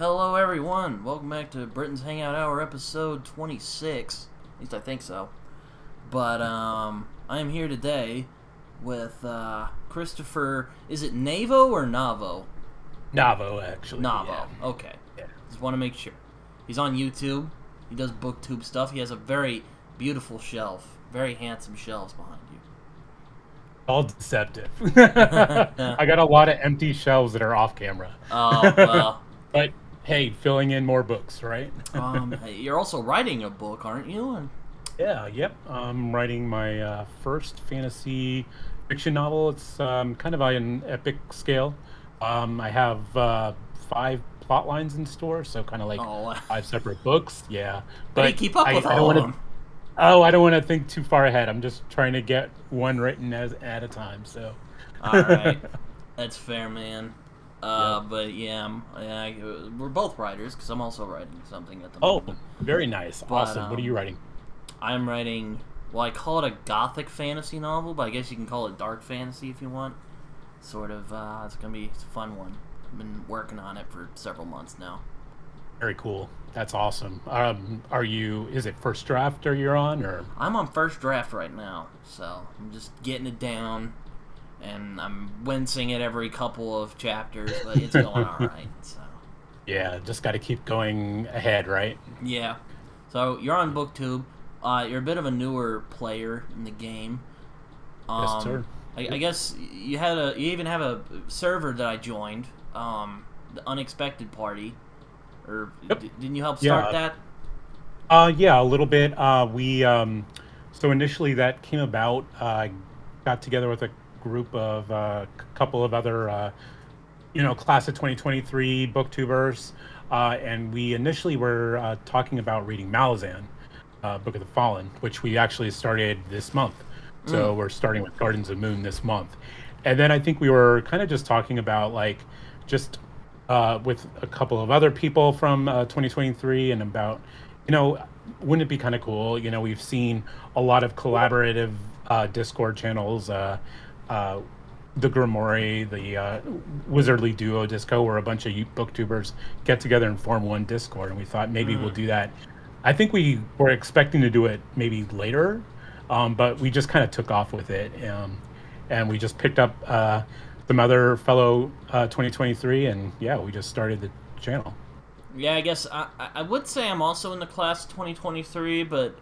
Hello, everyone. Welcome back to Britton's Hangout Hour, episode 26. At least I think so. But I am here today with Christopher. Is it Navo or Navo? Navo, actually. Navo. Yeah. Okay. Yeah. Just want to make sure. He's on YouTube. He does booktube stuff. He has a very beautiful shelf, very handsome shelves behind you. All deceptive. I got a lot of empty shelves that are off camera. Oh well. But hey, filling in more books, right? You're also writing a book, aren't you? Yep. I'm writing my first fantasy fiction novel. It's kind of on an epic scale. I have 5 plot lines in store, so kind of like Oh, 5 separate books. Yeah, how do you but keep up with I don't all of want to. them? Oh, I don't want to think too far ahead. I'm just trying to get one written at a time. So, All right, that's fair, man. yep. But yeah, we're both writers because I'm also writing something at the Oh, moment. very nice. But Awesome. What are you writing? I'm writing. Well, I call it a gothic fantasy novel, but I guess you can call it dark fantasy if you want. Sort of. It's a fun one. I've been working on it for several months now. Very cool. That's awesome. Is it first draft are you on or? I'm on first draft right now, so I'm just getting it down, and I'm wincing at every couple of chapters, but it's going all right. So. Yeah, just got to keep going ahead, right? Yeah. So you're on BookTube. You're a bit of a newer player in the game. Yes, sir. I guess you even have a server that I joined. The Unexpected Party, or Yep. didn't you help start Yeah. that? Yeah, a little bit. So initially that came about. Got together with a group of couple of other class of 2023 booktubers, and we initially were talking about reading Malazan, Book of the Fallen, which we actually started this month. Mm. So we're starting with Gardens of Moon this month, and then I think we were kind of just talking about like just with a couple of other people from 2023 and about you know wouldn't it be kind of cool, we've seen a lot of collaborative Discord channels, the Grimoire, the Wizardly Duo Disco, where a bunch of booktubers get together and form one Discord, and we thought maybe we'll Mm. do that. I think we were expecting to do it maybe later, but we just kind of took off with it, and we just picked up some other fellow 2023, and yeah, we just started the channel. Yeah, I guess I would say I'm also in the class 2023, but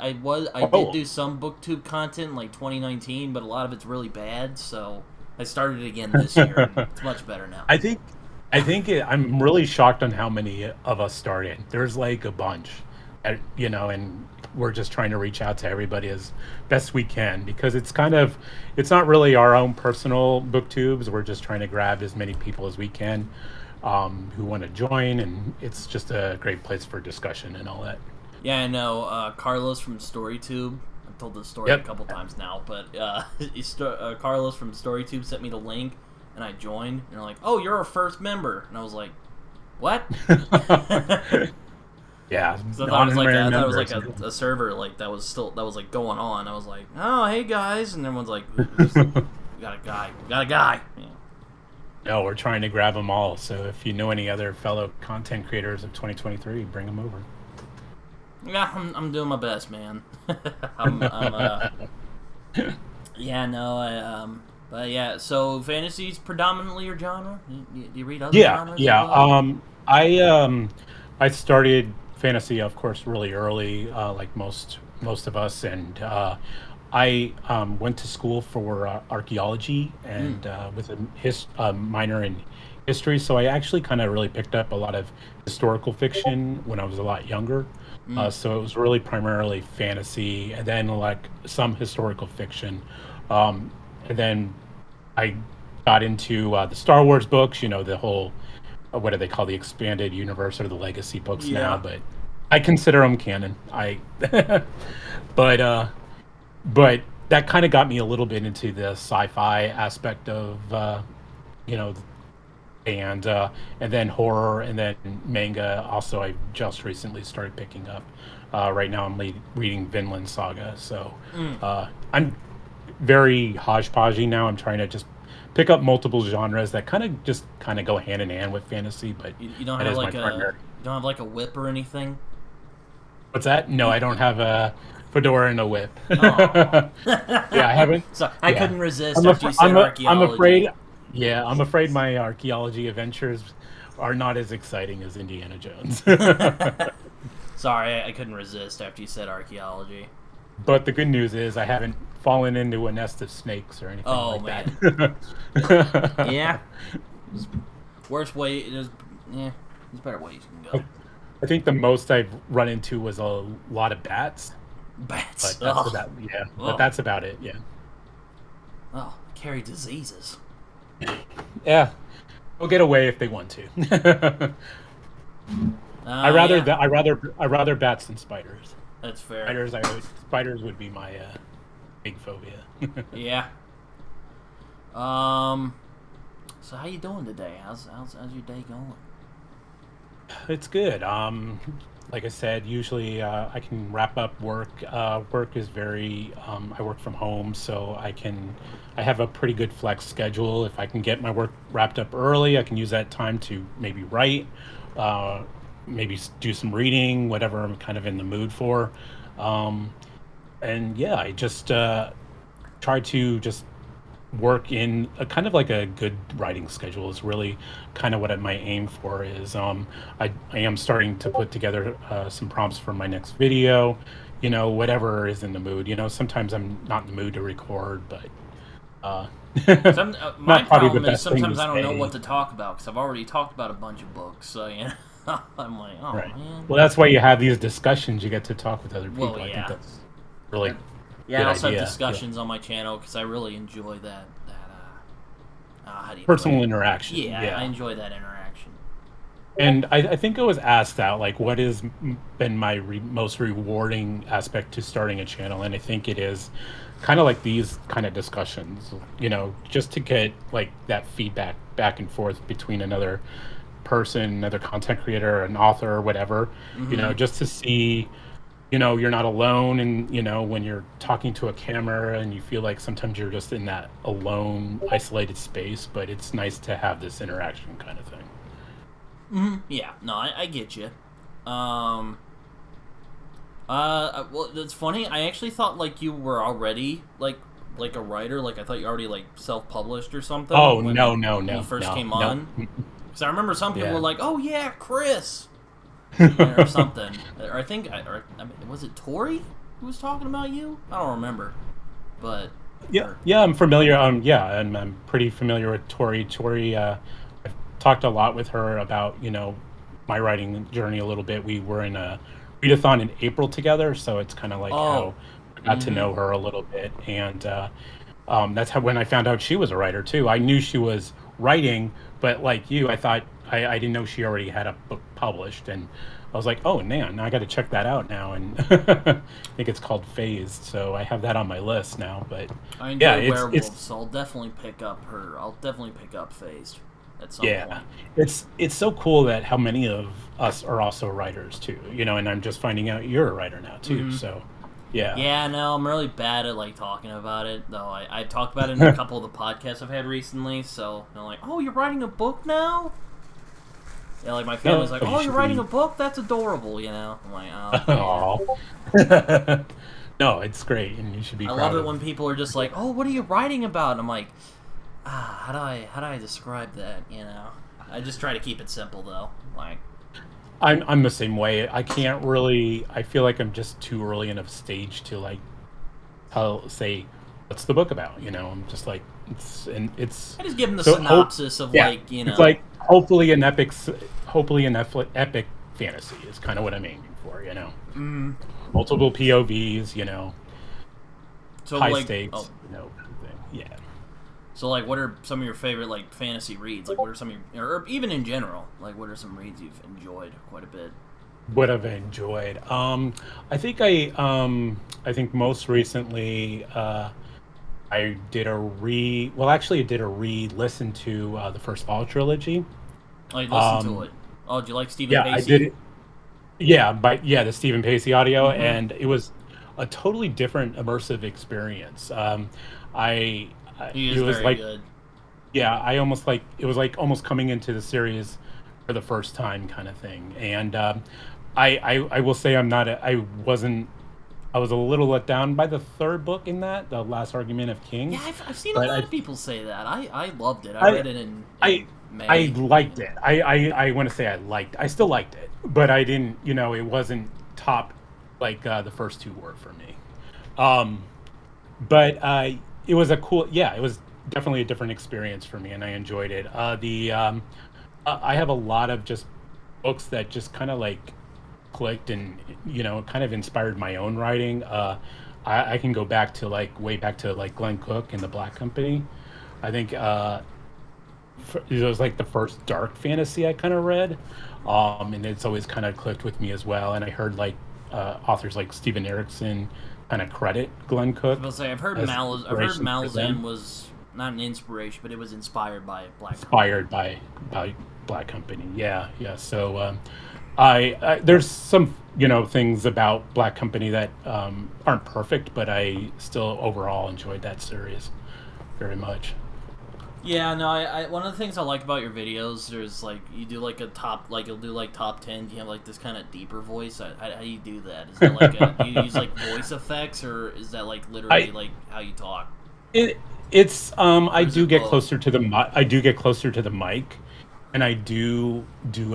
I did Oh, do some BookTube content in, like 2019, but a lot of it's really bad, so I started again this year, and it's much better now. I think I'm really shocked on how many of us started. There's like a bunch, and we're just trying to reach out to everybody as best we can because it's not really our own personal booktubes. We're just trying to grab as many people as we can, who want to join, and it's just a great place for discussion and all that. Yeah, I know. Carlos from StoryTube. I've told this story a Yep. couple times now, but Carlos from StoryTube sent me the link, and I joined. And they're like, "Oh, you're our first member," and I was like, "What?" Yeah, So I honorary thought it was like members. a server like that was like going on. I was like, "Oh, hey guys," and everyone's like, "We got a guy, we got a guy." Yeah. No, we're trying to grab them all. So if you know any other fellow content creators of 2023, bring them over. Yeah, I'm doing my best, man. I'm yeah, no, but yeah. So fantasy's predominantly your genre. Do you read other Yeah, genres as yeah. well? I started fantasy, of course, really early, like most of us, and I went to school for archaeology Mm, and with a minor in history. So I actually kind of really picked up a lot of historical fiction when I was a lot younger. mm, So it was really primarily fantasy, and then like some historical fiction, um, and then I got into the Star Wars books. The whole what do they call the expanded universe or the legacy books now? yeah, But I consider them canon. But but that kind of got me a little bit into the sci-fi aspect of you know, and then horror, and then manga. Also, I just recently started picking up. Right now, I'm reading Vinland Saga, so mm, I'm very hodgepodgey now. I'm trying to just pick up multiple genres that kind of go hand in hand with fantasy, but You don't that have is my like primary. you don't have like a whip or anything. What's that? No, I don't have a fedora and a whip. Oh, Yeah, I haven't. so I Yeah, couldn't resist after you said I'm archaeology. afraid. Yeah, I'm afraid my archaeology adventures are not as exciting as Indiana Jones. Sorry, I couldn't resist after you said archaeology. But the good news is I haven't fallen into a nest of snakes or anything Oh like man, that. yeah. Worst way, there's better ways you can go. I think the most I've run into was a lot of bats, Bats. but that's Oh, about yeah. But oh, that's about it. Yeah, oh, carry diseases. yeah. They'll get away if they want to. Yeah, I rather bats than spiders. that's fair. Spiders would be my big phobia. Yeah. Um. So how you doing today? How's your day going? It's good. Like I said, usually I can wrap up work. Work is very. I work from home, so I have a pretty good flex schedule. If I can get my work wrapped up early, I can use that time to maybe write, uh, maybe do some reading, whatever I'm kind of in the mood for. Um, and yeah, I just try to just work in a kind of like a good writing schedule is really kind of what my aim for is. I am starting to put together some prompts for my next video, whatever is in the mood. Sometimes I'm not in the mood to record, but uh, My not probably the problem is best thing to sometimes I don't know say. what to talk about because I've already talked about a bunch of books. So I'm like, oh Right. man. Well, that's why you have these discussions. You get to talk with other Well, people. I think yeah. that's really Yeah, I good also have idea. Yeah. discussions on my channel because I really enjoy how do you put Personal it? interaction. Yeah, I Yeah. enjoy that interaction. And I think I was asked that, like, what has been my most rewarding aspect to starting a channel? And I think it is kind of like these kind of discussions, just to get like that feedback back and forth between another person, another content creator, an author, or whatever, Mm-hmm. just to see, you're not alone. And, when you're talking to a camera and you feel like sometimes you're just in that alone, isolated space, but it's nice to have this interaction kind of thing. Mm-hmm. Yeah, no, I get you. Um, well, it's funny. I actually thought like you were already like a writer. Like I thought you already like self-published or something Oh, no, no, when you no, first no, came no. on. Because I remember some people were Yeah. like, "Oh yeah, Chris," or something. Or I mean, was it Tori who was talking about you? I don't remember, but Yeah, or yeah, I'm familiar. Yeah, I'm pretty familiar with Tori. Tori, I've talked a lot with her about my writing journey a little bit. We were in a readathon in April together, so it's kind of like oh, how I got to mm-hmm. know her a little bit, and that's how when I found out she was a writer too. I knew she was writing, but like you, I thought I didn't know she already had a book published, and I was like, oh man, I got to check that out now. And I think it's called Phased, so I have that on my list now. But I yeah, enjoy it's werewolves, so I'll definitely pick up her. I'll definitely pick up Phased at some yeah, point. it's so cool that how many of us are also writers too. And I'm just finding out you're a writer now too. Mm-hmm. So yeah. Yeah, no, I'm really bad at like talking about it. Though I talked about it in a couple of the podcasts I've had recently. So they're like, "Oh, you're writing a book now?" Yeah, like my family's No, like, you "Oh, you're should writing be. a book? That's adorable." I'm like, "Oh man." Oh. No, it's great, and you should be I love proud it of. when people are just like, "Oh, what are you writing about?" And I'm like, how do I describe that? I just try to keep it simple though. Like, I'm the same way. I can't really. I feel like I'm just too early in a stage to like tell say what's the book about. I'm just like it's I just give them the so hope. synopsis of Yeah, like, it's like hopefully an epic fantasy is kind of what I'm aiming for. mm, Multiple POVs. so High like, stakes. oh, Kind of thing. Yeah. so like, what are some of your favorite like fantasy reads? Like, what are some of your, or even in general, like, what are some reads you've enjoyed quite a bit? What I've enjoyed. I think most recently I did a well actually I did a re-listen to the first Fall trilogy. Like, listen to Um it. Oh, do you like Stephen yeah, I did Pacey? it. Yeah, but yeah, the Stephen Pacey audio, Mm-hmm. and it was a totally different immersive experience. I He it is was very like good. Yeah, I almost like it was like almost coming into the series for the first time kind of thing. And I will say I was a little let down by the third book in that, the Last Argument of Yeah, Kings. I've seen a But lot of people say that. I loved it. I I read it in I I May. liked it. I want to say I still liked it, but I didn't, it wasn't top like the first two were for me. Um, but it was it was definitely a different experience for me, and I enjoyed it. The I have a lot of just books that just kind of like clicked and kind of inspired my own writing. I can go back to like way back to like Glenn Cook and the Black Company. I think it was like the first dark fantasy I kind of read, and it's always kind of clicked with me as well. And I heard like authors like Steven Erickson kind of credit Glenn I was Cook about to say as I've heard inspiration for Malazan them, was not an inspiration, but it was inspired by Black Company. inspired by Black Company. Yeah, yeah. So I there's some things about Black Company that aren't perfect, but I still overall enjoyed that series very much. Yeah, no, one of the things I like about your videos, there's like you do like a top, like you'll do like top 10. Do you have like this kind of deeper voice? How do you do that? Is that like do you use like voice effects, or is that like literally I like how you talk, it it's or I is do it get both? closer to the I do get closer to the mic, and I do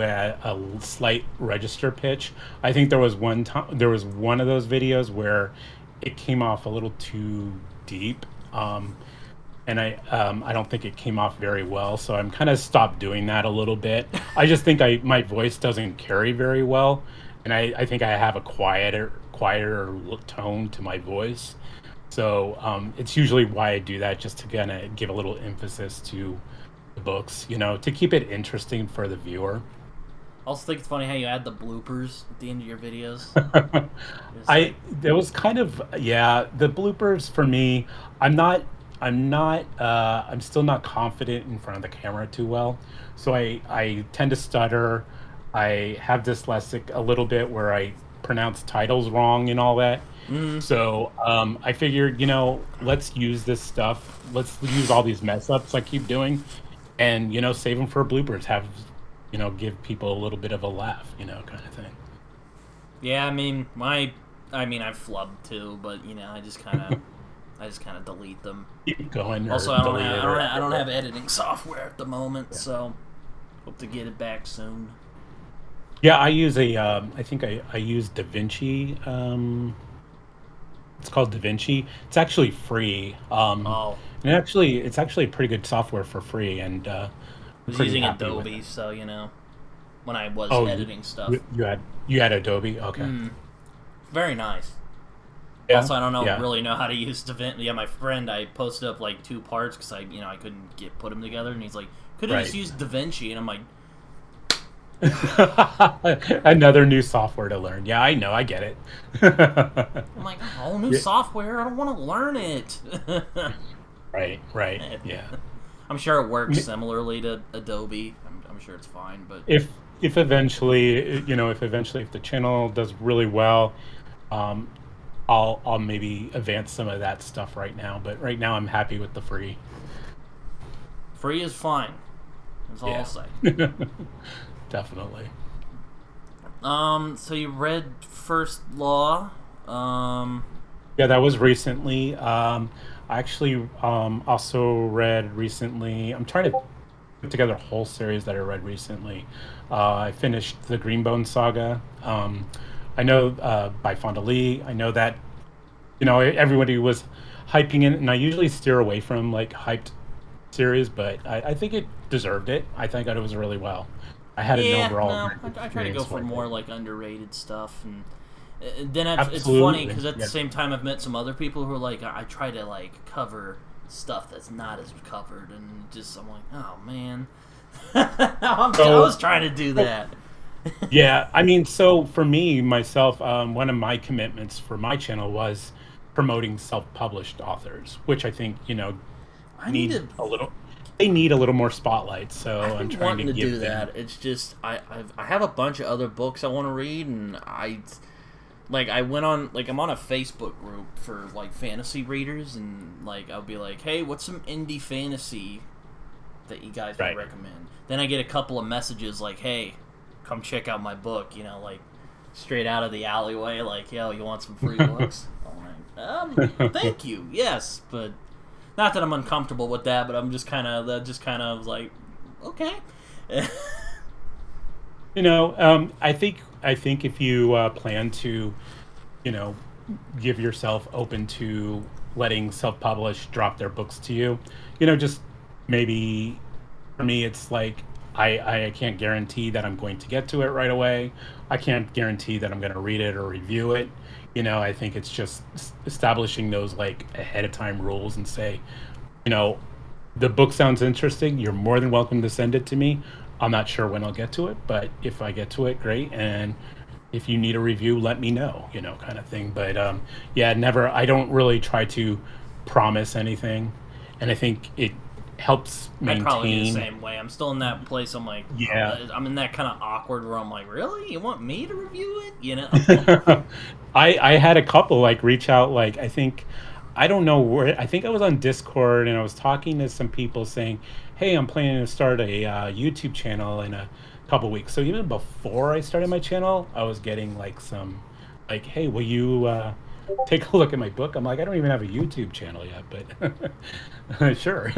a slight register pitch. I think there was one of those videos where it came off a little too deep. And I don't think it came off very well, so I'm kind of stopped doing that a little bit. I just think I my voice doesn't carry very well, and I think I have a quieter tone to my voice. So it's usually why I do that, just to kind of give a little emphasis to the books, to keep it interesting for the viewer. I also think it's funny how you add the bloopers at the end of your videos. It's I like, there was kind of, yeah, the bloopers for me. I'm not I'm still not confident in front of the camera too well, so I tend to stutter. I have dyslexic a little bit where I pronounce titles wrong and all that. mm, So I figured, let's use this stuff. Let's use all these mess ups I keep doing, and save them for bloopers. Have give people a little bit of a laugh, kind of thing. yeah, I mean, I've flubbed too, but I just kind of delete them. Keep going or Also, delete it or I don't whatever. have editing software at the moment, Yeah. so hope to get it back soon. Yeah, I use I think I use DaVinci. It's called DaVinci. It's actually free. Oh, And it's actually pretty good software for free, and I I'm was pretty using happy with Adobe, it. so when I was Oh, editing stuff, you had Adobe? Okay. mm, very nice. Yeah. Also, I don't Yeah. really know how to use DaVinci. Yeah, my friend, I posted up like two parts because I couldn't put them together, and he's like, could have just Right. used DaVinci, and I'm like, Another new software to learn. Yeah, I know. I get it. oh, new Yeah, software. I don't want to learn it. right. Right. Yeah. I'm sure it works M- similarly to Adobe. I'm sure it's fine, but If eventually if the channel does really well, um, I'll maybe advance some of that stuff right now. But right now, I'm happy with the free. free is fine. That's all I'll Yeah, say. definitely. So you read First Law. Yeah, that was recently. I actually also read recently. I'm trying to put together a whole series that I read recently. I finished the Greenbone saga. I know by Fonda Lee. I know that everybody was hyping it, and I usually steer away from like hyped series, but I think it deserved it. I think that it was really well. I had an Yeah, overall no, great I try to go experience for with more it. like underrated stuff, and then it's funny Absolutely. because at the Yeah. same time I've met some other people who are like, I try to like cover stuff that's not as covered, and just I'm like, oh man, I So, was trying to do that. yeah, I mean, so for me, myself, one of my commitments for my channel was promoting self-published authors, which I think, I need need to. a little, they need a little more spotlight. So I've I'm been trying to wanting to do give them, that. It's just I have a bunch of other books I want to read, and I went on I'm on a Facebook group for like fantasy readers, and like I'll be like, hey, what's some indie fantasy that you guys would Right. recommend. Then I get a couple of messages like, "Hey, come check out my book," like straight out of the alleyway, like, "Yo, you want some free books?" I'm like, thank you, yes, but not that I'm uncomfortable with that, but I'm just kind of like, okay. I think if you plan to, you know, give yourself open to letting self-publish drop their books to you, just maybe for me, it's like I can't guarantee that I'm going to get to it right away. I can't guarantee that I'm going to read it or review it. I think it's just establishing those like ahead of time rules and say, you know, the book sounds interesting. You're more than welcome to send it to me. I'm not sure when I'll get to it, but if I get to it, great. And if you need a review, let me know, kind of thing. But yeah, never, I don't really try to promise anything. And I think it helps I'd probably be the maintain. same way. I'm still in that place. I'm like, Yeah. I'm in that kind of awkward where I'm like, really? You want me to review it? I had a couple like reach out, like I don't know where. I think I was on Discord and I was talking to some people saying, "Hey, I'm planning to start a YouTube channel in a couple weeks." So even before I started my channel, I was getting like some, like, "Hey, will you take a look at my book?" I'm like, I don't even have a YouTube channel yet, but sure.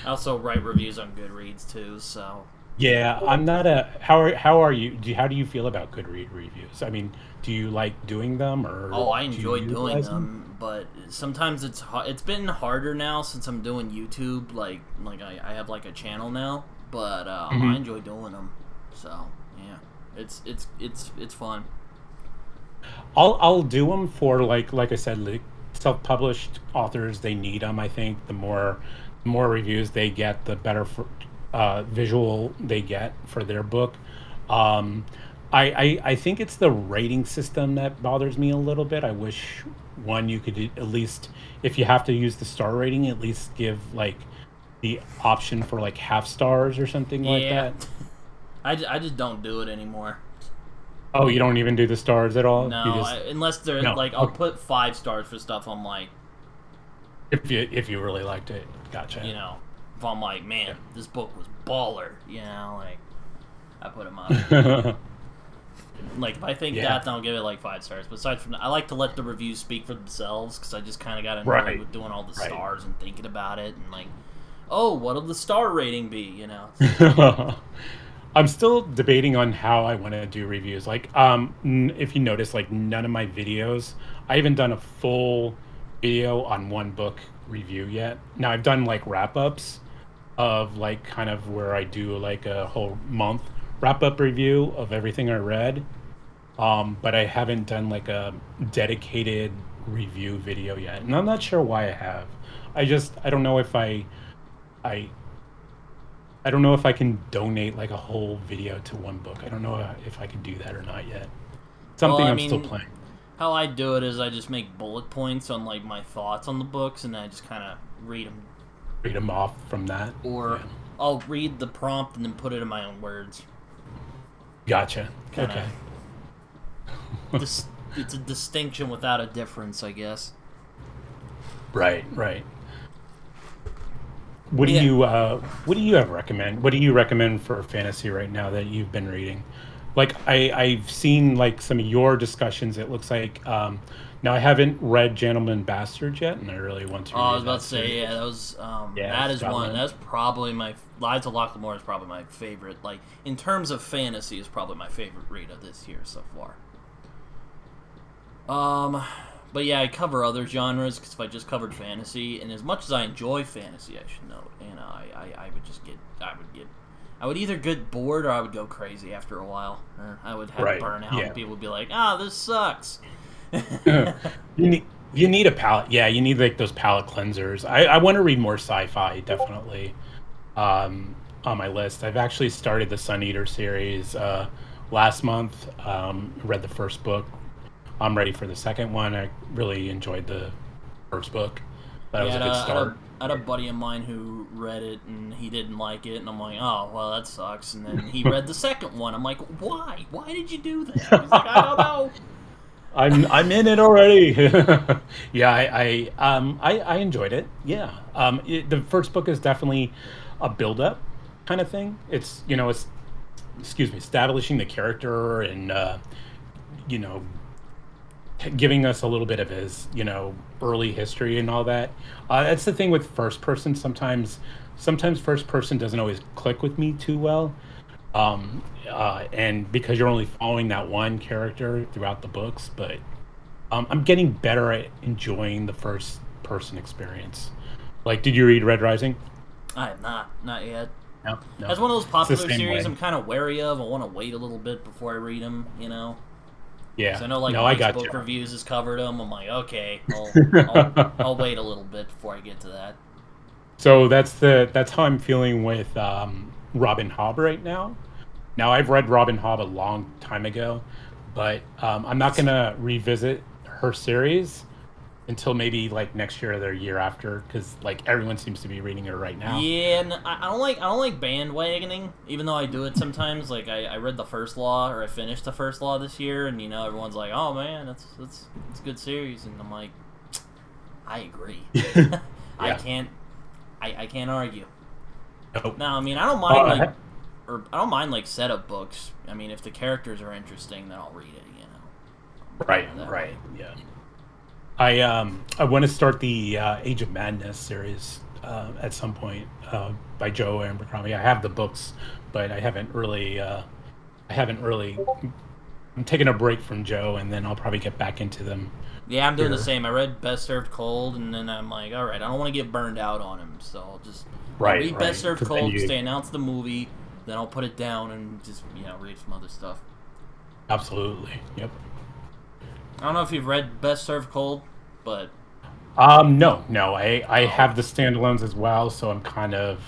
I also write reviews on Goodreads too, so. Yeah, I'm not a. How are you? How do you feel about Goodread reviews? I mean, do you like doing them, or Oh, I do you enjoy doing utilize them? them, but sometimes it's been harder now since I'm doing YouTube. Like I have like a channel now, but I Hmm. enjoy doing them. So yeah, it's fun. I'll do them for like I said, like self-published authors. They need them. I think the more reviews they get, the better for visual they get for their book. Um, I think it's the rating system that bothers me a little bit. I wish one you could at least, if you have to use the star rating, at least give like the option for like half stars or something like Yeah, that. I just don't do it anymore. Oh, you don't even do the stars at all? You No, just unless they're no. like I'll Okay. put 5 stars for stuff I'm like, If you really liked it, you gotcha. know, if I'm like, Yeah. man, this book was baller, like I put them up. Like if I think Yeah. that, then I'll give it like 5 stars. But aside from that, I like to let the reviews speak for themselves because I just kind of got annoyed Right. with doing all the Right. stars and thinking about it and like, oh, what'll the star rating be? I'm still debating on how I want to do reviews. Like, if you notice, like none of my videos, I haven't done a full video on one book review yet. Now I've done like wrap ups of like kind of where I do like a whole month wrap up review of everything I read. But I haven't done like a dedicated review video yet, and I'm not sure why I have. I don't know if I I don't know if I can donate like a whole video to one book. I don't know if I can do that or not yet. Well, Something I I'm still mean, playing. how I do it is I just make bullet points on like my thoughts on the books and then I just kind of read them, Read them off from that. or Yeah. I'll read the prompt and then put it in my own words. Gotcha. Kind of, Okay. this it's a distinction without a difference, I guess. Right. Right. Yeah. What do you have recommend? What do you recommend for fantasy right now that you've been reading? Like I've seen like some of your discussions. It looks like now I haven't read Gentleman Bastard yet, and I really want to Oh, I was read about that to say, yeah, series. that was Yeah, that is one. Scotland. That's probably my Lies of Locklemore is probably my favorite. Like in terms of fantasy, is probably my favorite read of this year so far. Um, but yeah, I cover other genres because if I just covered fantasy, and as much as I enjoy fantasy, I should note, I would just I would either get bored or I would go crazy after a while. I would have Right. burnout, and Yeah. people would be like, "Ah, this sucks." You need a palette. Yeah, you need like those palette cleansers. I want to read more sci-fi, definitely. On my list, I've actually started the Sun Eater series last month. Read the first book. I'm ready for the second one. I really enjoyed the first book. That Yeah, was a good start. I had a buddy of mine who read it and he didn't like it, and I'm like, oh, well, that sucks. And then he read the second one. I'm like, why? Why did you do that? He's like, I don't know. I'm in it already. Yeah, I enjoyed it. Yeah, the first book is definitely a build up kind of thing. It's it's excuse me, establishing the character and you know giving us a little bit of his early history and all that. That's the thing with first person. Sometimes first person doesn't always click with me too well. And because you're only following that one character throughout the books, but I'm getting better at enjoying the first person experience. Like, did you read Red Rising? I have not yet. No, no. That's one of those It's the popular same series way. I'm kind of wary of. I want to wait a little bit before I read them, Yeah. So I know, like, No, I Mike's got book you. reviews has covered them. I'm like, okay, I'll wait a little bit before I get to that. So that's how I'm feeling with Robin Hobb right now. Now I've read Robin Hobb a long time ago, but I'm not gonna revisit her series until maybe like next year or the year after, because like everyone seems to be reading her right now. Yeah, I don't like bandwagoning, even though I do it sometimes. Like I read the first law, or I finished the first law this year, and everyone's like, "Oh man, that's a good series," and I'm like, I agree. I Yeah. can't I can't argue. Nope. No, I mean I Uh, don't mind like setup books. I mean, if the characters are interesting, then I'll read it. I'm right. fine with that. Right. Yeah. I want to start the Age of Madness series at some point by Joe Abercrombie. I have the books, but I haven't really. I'm taking a break from Joe, and then I'll probably get back into them Yeah, I'm doing the here. same. I read Best Served Cold, and then I'm like, all right, I don't want to get burned out on him, so I'll Right, read Best right. Served Because then Cold because you they announced the movie. Then I'll put it down and just read some other stuff. absolutely. Yep. I don't know if you've read Best Served Cold, but No, no. I oh have the standalones as well, so I'm kind of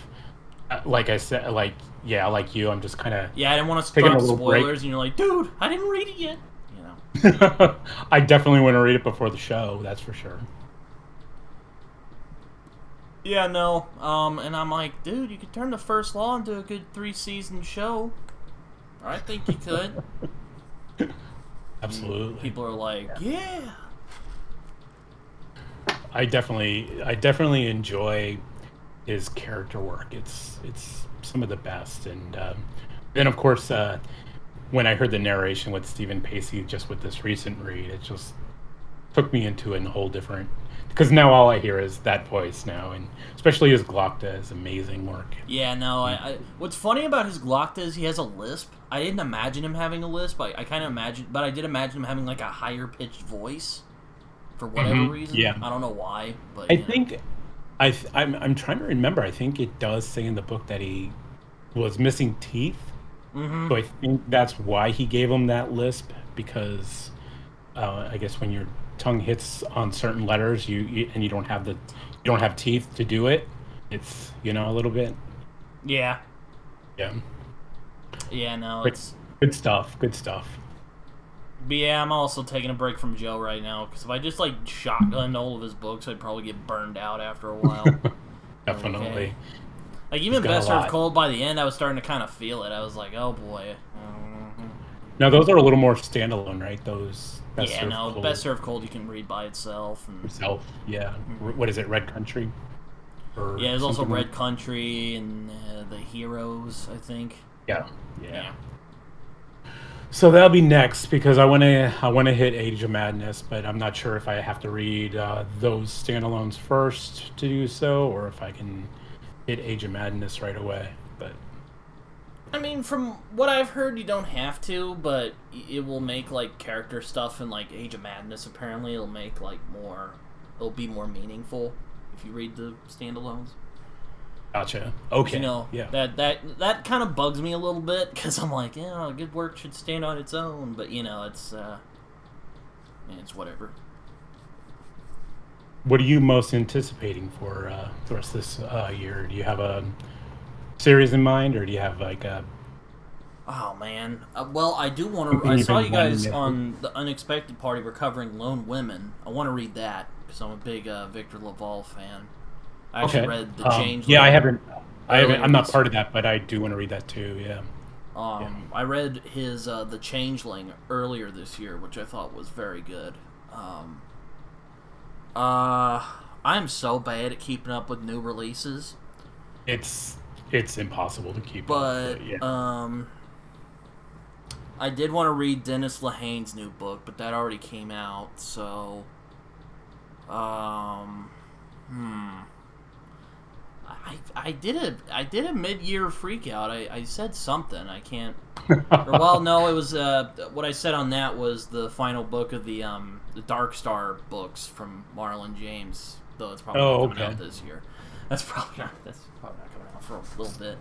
like I said, like yeah, like you. I'm just kind of yeah, I didn't want to taking a drop little break. spoilers, and you're like, dude, I didn't read it yet. You know. I definitely want to read it before the show. That's for sure. Yeah, no. And I'm like, dude, you could turn the first law into a good 3-season show. I think you could. And Absolutely. people are like, yeah. I definitely enjoy his character work. It's some of the best, and then of course when I heard the narration with Stephen Pacey just with this recent read, it just took me into a whole different. Because now all I hear is that voice now, and especially his Glocta is amazing work. Yeah, no. What's funny about his Glock is he has a lisp. I didn't imagine him having a lisp. I kind of imagined, but I did imagine him having like a higher pitched voice for whatever reason. Yeah, I don't know why, but I think I'm trying to remember. I think it does say in the book that he was missing teeth, Mm-hmm. so I think that's why he gave him that lisp because I guess when your tongue hits on certain letters, and you don't have teeth to do it. It's a little bit. Yeah, Yeah, yeah, no, but it's. good stuff. Good stuff. But yeah, I'm also taking a break from Joe right now because if I just like shotgunned all of his books, I'd probably get burned out after a while. Okay. Definitely, Like he's even got a Best Served lot. Cold by the end, I was starting to kind of feel it. I was like, oh boy. Now those are a little more standalone, right? Those Best Yeah, Served no, Best Cold Served Cold you can read by itself, and himself. Yeah. Mhm. What is it? Red Country or yeah, there's also something like. Red Country and the Heroes, I think. Yeah, yeah. Yeah. So that'll be next because I want to hit Age of Madness, but I'm not sure if I have to read those standalones first to do so, or if I can hit Age of Madness right away. But I mean, from what I've heard, you don't have to, but it will make like character stuff in like Age of Madness. Apparently, it'll make like more. It'll be more meaningful if you read the standalones. gotcha. 'Cause, Okay. Yeah. that kind of bugs me a little bit because I'm like, good work should stand on its own, but it's whatever. What are you most anticipating for the rest of this year? Do you have a series in mind, or do you have like a Oh man. Well, I do want to. something I you've saw been you wanting guys to? on the Unexpected Party. We're covering Lone Women. I want to read that because I'm a big Victor Laval fan. I actually Okay. read The Yeah, I Changeling haven't. I haven't. earlier I'm not this. part of that, but I do want to read that too. Yeah. Yeah. I read his The Changeling earlier this year, which I thought was very good. Um, I'm so bad at keeping up with new releases. It's it's impossible to keep up. But But yeah. I did want to read Dennis Lehane's new book, but that already came out. So, I did a mid-year freak out. I said something. I can't. Or, well, no, it was what I said on that was the final book of the Dark Star books from Marlon James. Though it's probably not coming out this year. That's probably not coming out for a little bit.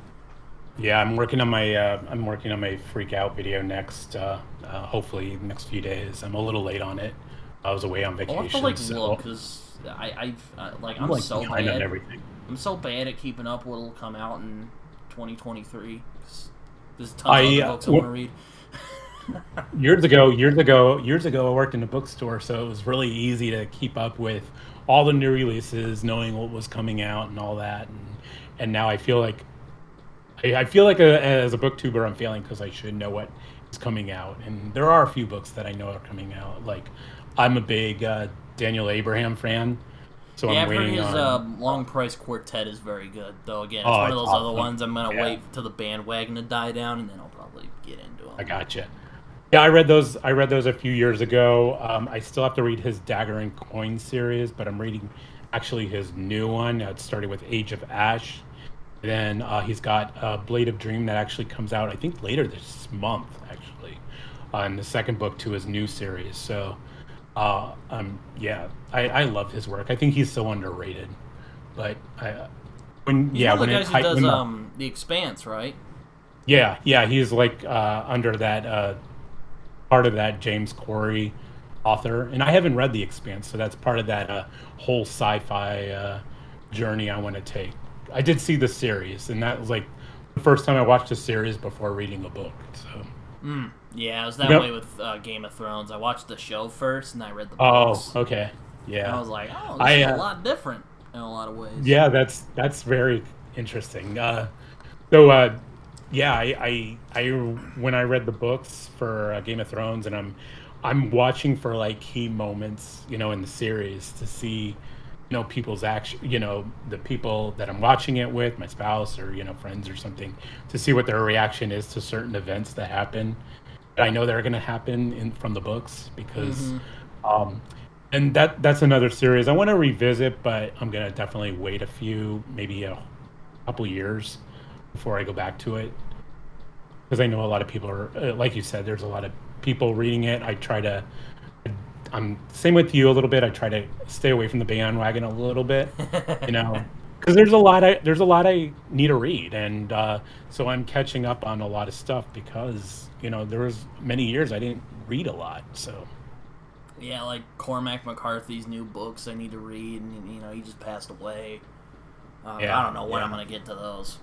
Yeah, I'm working on my freak out video next. Hopefully, next few days. I'm a little late on it. I was away on vacation. I'll have to look so because I'm like so behind bad. on everything. I'm so bad at keeping up what will come out in 2023. There's tons of other books I want to read. Years ago, I worked in a bookstore, so it was really easy to keep up with all the new releases, knowing what was coming out and all that. And now I feel like as a booktuber, I'm failing because I should know what is coming out. And there are a few books that I know are coming out. Like, I'm a big Daniel Abraham fan, so Yeah, I'm I've heard waiting his on. Long Price Quartet is very good. Though again, it's Oh, one of it's those other awesome. ones I'm gonna Yeah. wait till the bandwagon to die down, and then I'll probably get into them. I gotcha. Yeah, I read those. I read those a few years ago. I still have to read his Dagger and Coin series, but I'm reading actually his new one. It started with Age of Ash. Then he's got Blade of Dream that actually comes out, I think, later this month, actually, and the second book to his new series. So, yeah, I love his work. I think he's so underrated. But He's one of the when it guys who does when The Expanse, right? yeah, he's like under that part of that James Corey author, and I haven't read The Expanse, so that's part of that whole sci-fi journey I want to take. I did see the series, and that was like the first time I watched a series before reading a book. So, Yeah, it was that Yep. way with Game of Thrones. I watched the show first, and I read the oh, books. okay, And yeah, I was like, oh, this is a I lot different in a lot of ways. yeah, that's very interesting. So, yeah, I when I read the books for Game of Thrones, and I'm watching for like key moments, in the series to see, people's action, the people that I'm watching it with, my spouse or friends or something, to see what their reaction is to certain events that happen. That I know they're going to happen from the books because, um, and that's another series I want to revisit, but I'm going to definitely wait maybe a couple years before I go back to it because I know a lot of people are like you said. There's a lot of people reading it. I'm same with you a little bit. I try to stay away from the bandwagon a little bit, because there's a lot I need to read, and so I'm catching up on a lot of stuff because there was many years I didn't read a lot. So Yeah, like Cormac McCarthy's new books I need to read, and he just passed away. I don't know when I'm gonna get to those.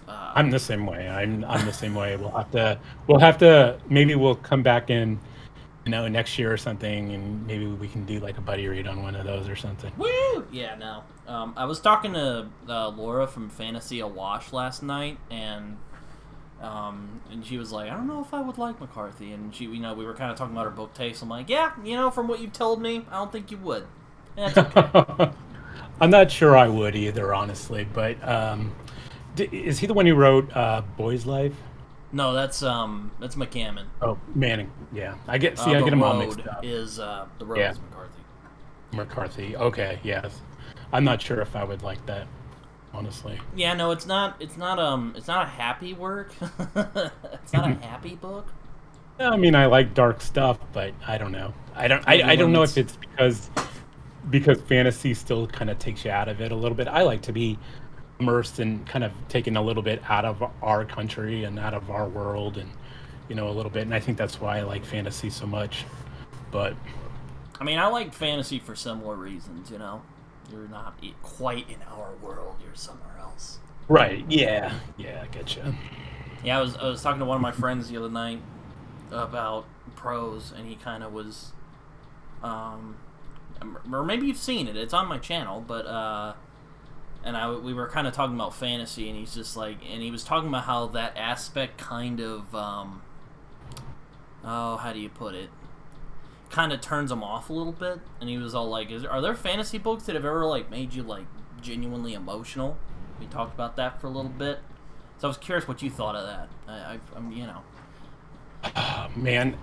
I'm the same way. I'm the same way. We'll have to maybe we'll come back in next year or something, and maybe we can do like a buddy read on one of those or something. Woo! Yeah, no. I was talking to Laura from Fantasy Awash last night, and she was like, I don't know if I would like McCarthy, and we were kind of talking about her book taste. I'm like, yeah, from what you've told me, I don't think you would. That's okay. I'm not sure I would either, honestly. But is he the one who wrote Boy's Life? No, that's McCammon. Oh, Manning. Yeah, I get The them all Road mixed up. is the Road Yeah. is McCarthy. McCarthy. Okay, yes. I'm not sure if I would like that, honestly. Yeah, no, it's not a happy work. It's not a happy book. I mean, I like dark stuff, but I don't know. I don't know if it's because fantasy still kind of takes you out of it a little bit. I like to be immersed and kind of taken a little bit out of our country and out of our world, and a little bit. And I think that's why I like fantasy so much. But I mean, I like fantasy for similar reasons. You're not quite in our world. You're somewhere else. right, yeah, I get you. Yeah, I was talking to one of my friends the other night about prose, and he kind of was, or maybe you've seen it. It's on my channel, but we were kind of talking about fantasy, and he's just like, and he was talking about how that aspect kind of, how do you put it? Kind of turns him off a little bit, and he was all like, are there fantasy books that have ever like made you like genuinely emotional? We talked about that for a little bit, So I was curious what you thought of that. I'm Man,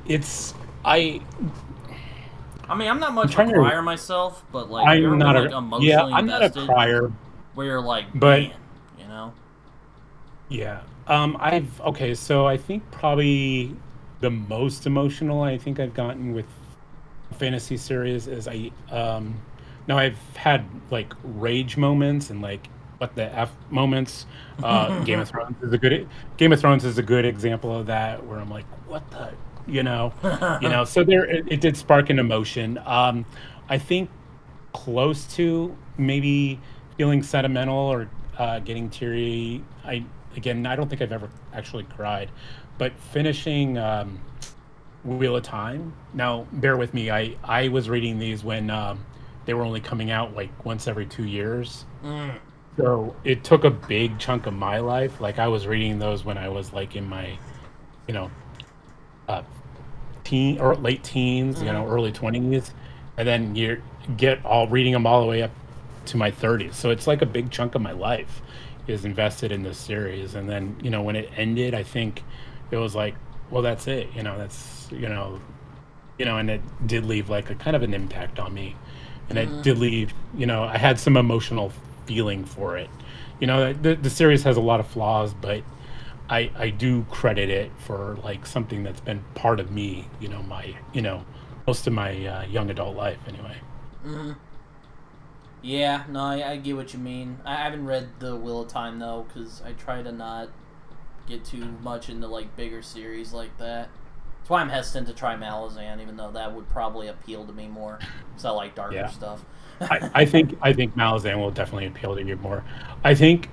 I mean, I'm not I'm much of a trying to. crier myself, but like, have you I'm ever been not like a. Yeah, emotionally I'm not a invested, crier, where you're like, but man, you know? yeah. I've okay. So I think probably the most emotional I think I've gotten with fantasy series is now I've had like rage moments and like what the F moments. Game of Thrones is a good example of that where I'm like, what the, you know, so there it did spark an emotion. I think close to maybe feeling sentimental or getting teary. I don't think I've ever actually cried, but finishing Wheel of Time. Now, bear with me. I was reading these when they were only coming out like once every 2 years. Mm. So it took a big chunk of my life. Like I was reading those when I was like in my, you know, uh, teen or late teens, Hmm. early 20s, and then you get all reading them all the way up to my 30s. So it's like a big chunk of my life is invested in this series. And then, when it ended, I think it was like, well, that's it. And it did leave like a kind of an impact on me. And it Hmm. did leave, I had some emotional feeling for it. The series has a lot of flaws, but I do credit it for like something that's been part of me, most of my young adult life anyway. Hmm. Yeah, no, I get what you mean. I haven't read the Wheel of Time though, because I try to not get too much into like bigger series like that. That's why I'm hesitant to try Malazan, even though that would probably appeal to me more, because I like darker Yeah. stuff. I think Malazan will definitely appeal to you more. I think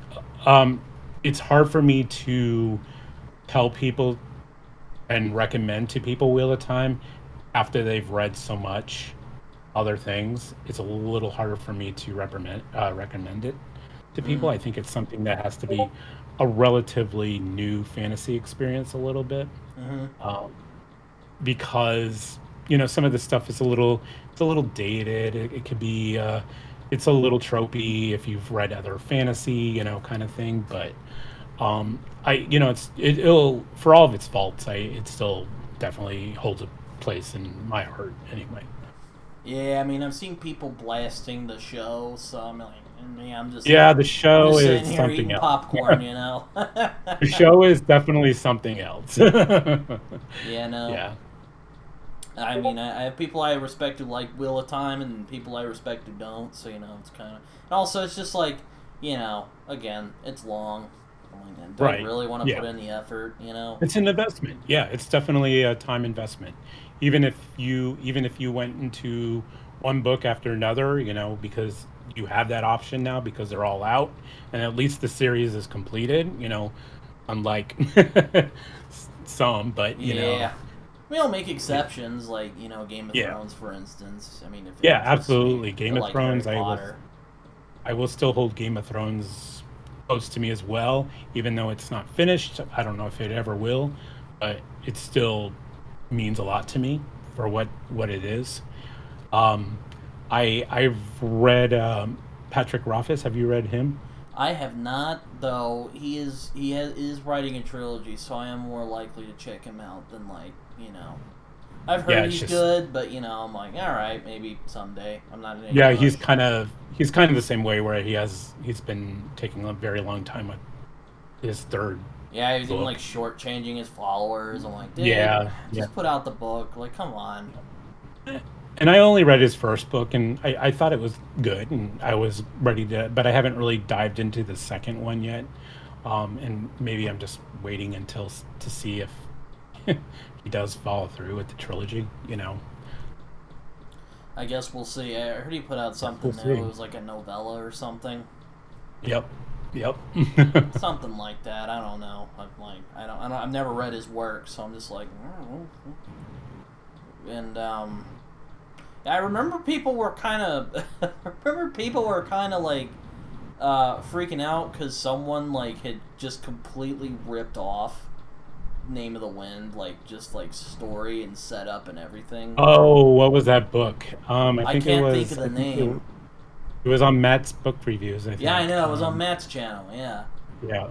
um, it's hard for me to tell people and recommend to people Wheel of Time after they've read so much other things. It's a little harder for me to recommend it to people. Mm. I think it's something that has to be a relatively new fantasy experience a little bit. Hmm. Um, because some of the stuff is a little dated. It could be it's a little tropey if you've read other fantasy kind of thing, but I it'll, for all of its faults, it still definitely holds a place in my heart anyway. Yeah, I mean, I've seen people blasting the show, so I'm like, and me, Yeah, the I'm show just is sitting here something eating else. popcorn, you know. The show is definitely something else. Yeah, no. Yeah. I mean, I have people I respect who like Wheel of Time, and people I respect who don't. So it's kind of. And also, it's just like, again, it's long. I'm like, do I Right. really want to Yeah. put in the effort? It's an investment. Yeah, it's definitely a time investment. Even if you went into one book after another, because you have that option now because they're all out, and at least the series is completed. Unlike some, but Yeah. We'll make yeah, exceptions, like Game of yeah, Thrones, for instance. I mean, if it yeah, interests me, absolutely. or Game of like Harry Thrones, Potter. I will still hold Game of Thrones close to me as well, even though it's not finished. I don't know if it ever will, but it still means a lot to me for what it is. Um, I've read Patrick Rothfuss. Have you read him? I have not, though. Is writing a trilogy, so I am more likely to check him out than I've Yeah, heard it's he's just good, but I'm like, all right, maybe someday. I'm not in any yeah, rush. he's kind of the same way where he's been taking a very long time with his third Yeah, he was even like book. shortchanging his followers. I'm like, dude, Yeah, yeah. just put out the book. Like, come on. And I only read his first book, and I thought it was good, and I was ready to, but I haven't really dived into the second one yet. And maybe I'm just waiting to see if he does follow through with the trilogy. I guess we'll see. I heard he put out We'll something new. It see. was like a novella or something. Yep, yep. Something like that. I don't know. I'm like, I've never read his work, so I'm just like, and I remember people were kind of, like, freaking out because someone like had just completely ripped off Name of the Wind, like just like story and setup and everything. Oh, what was that book? I I think it can't think was. of I the think name. it was on Matt's book reviews. I Yeah, I think. know it was on Matt's channel. Yeah. Yeah.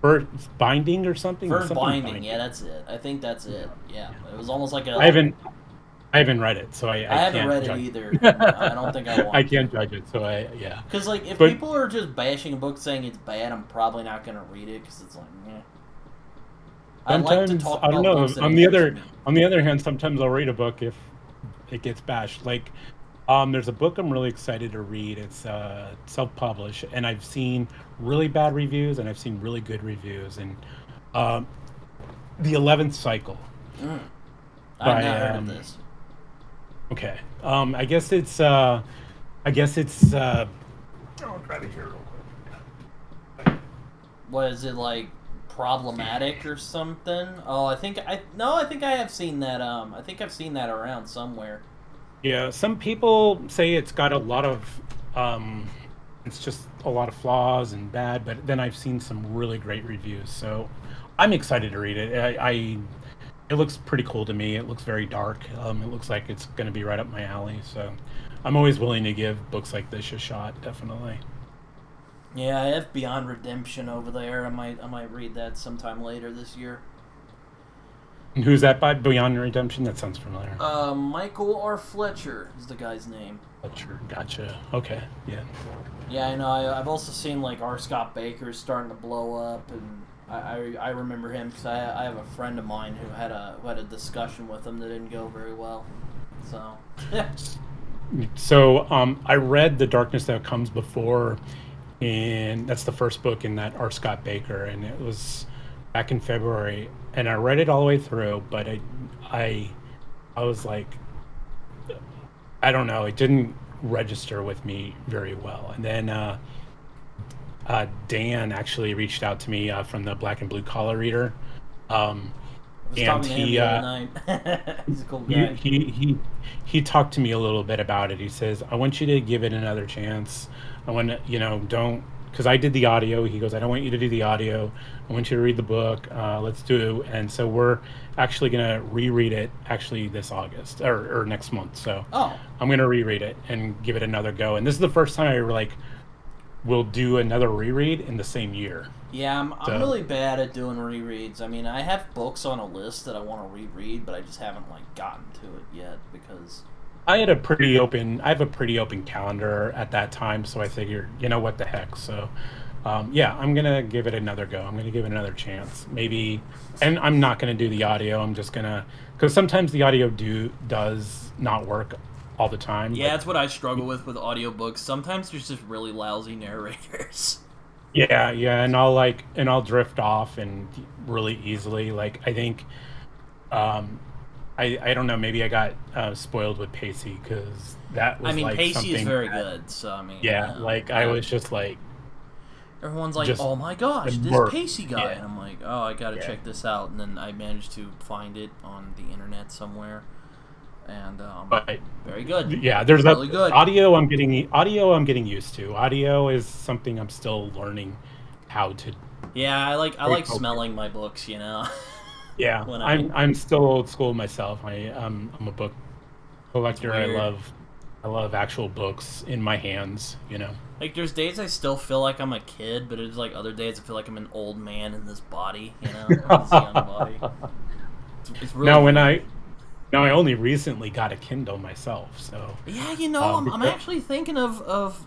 first binding or something. First Something binding, yeah, that's it. I think that's it. Yeah, it was almost like a. I haven't read it, so I haven't can't read it judge. either. And I don't think I I want can't to. judge it, so yeah. Because like, if But people are just bashing a book saying it's bad, I'm probably not gonna read it because it's like, eh. I like to sometimes talk I don't about know. books that interest me. On the other hand, sometimes I'll read a book if it gets bashed. Like, there's a book I'm really excited to read. It's self-published, and I've seen really bad reviews and I've seen really good reviews. And um, the 11th Cycle I've by not heard of this. okay. I guess it's I guess it's I'll try to hear real quick. Was it like problematic or something? Oh, I think I have seen that. I think I've seen that around somewhere. Yeah, some people say it's got a lot of it's just a lot of flaws and bad, but then I've seen some really great reviews, so I'm excited to read it. It looks pretty cool to me. It looks very dark. It looks like it's going to be right up my alley, so I'm always willing to give books like this a shot, definitely. Yeah, I have Beyond Redemption over there. I might read that sometime later this year. And who's that by? Beyond Redemption? That sounds familiar. Michael R. Fletcher is the guy's name. Fletcher, gotcha. Okay, yeah. Yeah, I know. I've also seen like R. Scott Baker's starting to blow up, and I remember him because I have a friend of mine who had a discussion with him that didn't go very well. So yeah. So I read The Darkness That Comes Before, and that's the first book in that R. Scott Baker, and it was back in February, and I read it all the way through, but I was like, I don't know, it didn't register with me very well. And then Dan actually reached out to me from the Black and Blue Collar Reader, I was and talking to him the other night. He's a cool guy. he talked to me a little bit about it. He says, I want you to give it another chance. I want to, don't, because I did the audio. He goes, I don't want you to do the audio. I want you to read the book. Let's do. And so we're actually going to reread it actually this August or next month. So I'm going to reread it and give it another go. And this is the first time I will do another reread in the same year. Yeah, I'm really bad at doing rereads. I mean, I have books on a list that I want to reread, but I just haven't gotten to it yet because I have a pretty open calendar at that time, so I figured, what the heck. So, yeah, I'm gonna give it another go. I'm gonna give it another chance, maybe. And I'm not gonna do the audio. I'm just gonna, because sometimes the audio does not work all the time. Yeah, that's what I struggle with audiobooks. Sometimes there's just really lousy narrators. Yeah, and I'll drift off and really easily. I think, I don't know. Maybe I got spoiled with Pacey because that was. I mean, Pacey something is very good. So I mean, yeah, I was just everyone's like, "Oh my gosh, this Pacey guy," and I'm like, "Oh, I gotta check this out." And then I managed to find it on the internet somewhere, and but very good. Yeah, there's really good audio. I'm getting used to. Audio is something I'm still learning how to. Yeah, I like smelling my books. Yeah, I'm still old school myself. I'm a book collector. I love actual books in my hands. Like there's days I still feel like I'm a kid, but it's like other days I feel like I'm an old man in this body. This young body. It's really Now I only recently got a Kindle myself, so yeah, I'm actually thinking of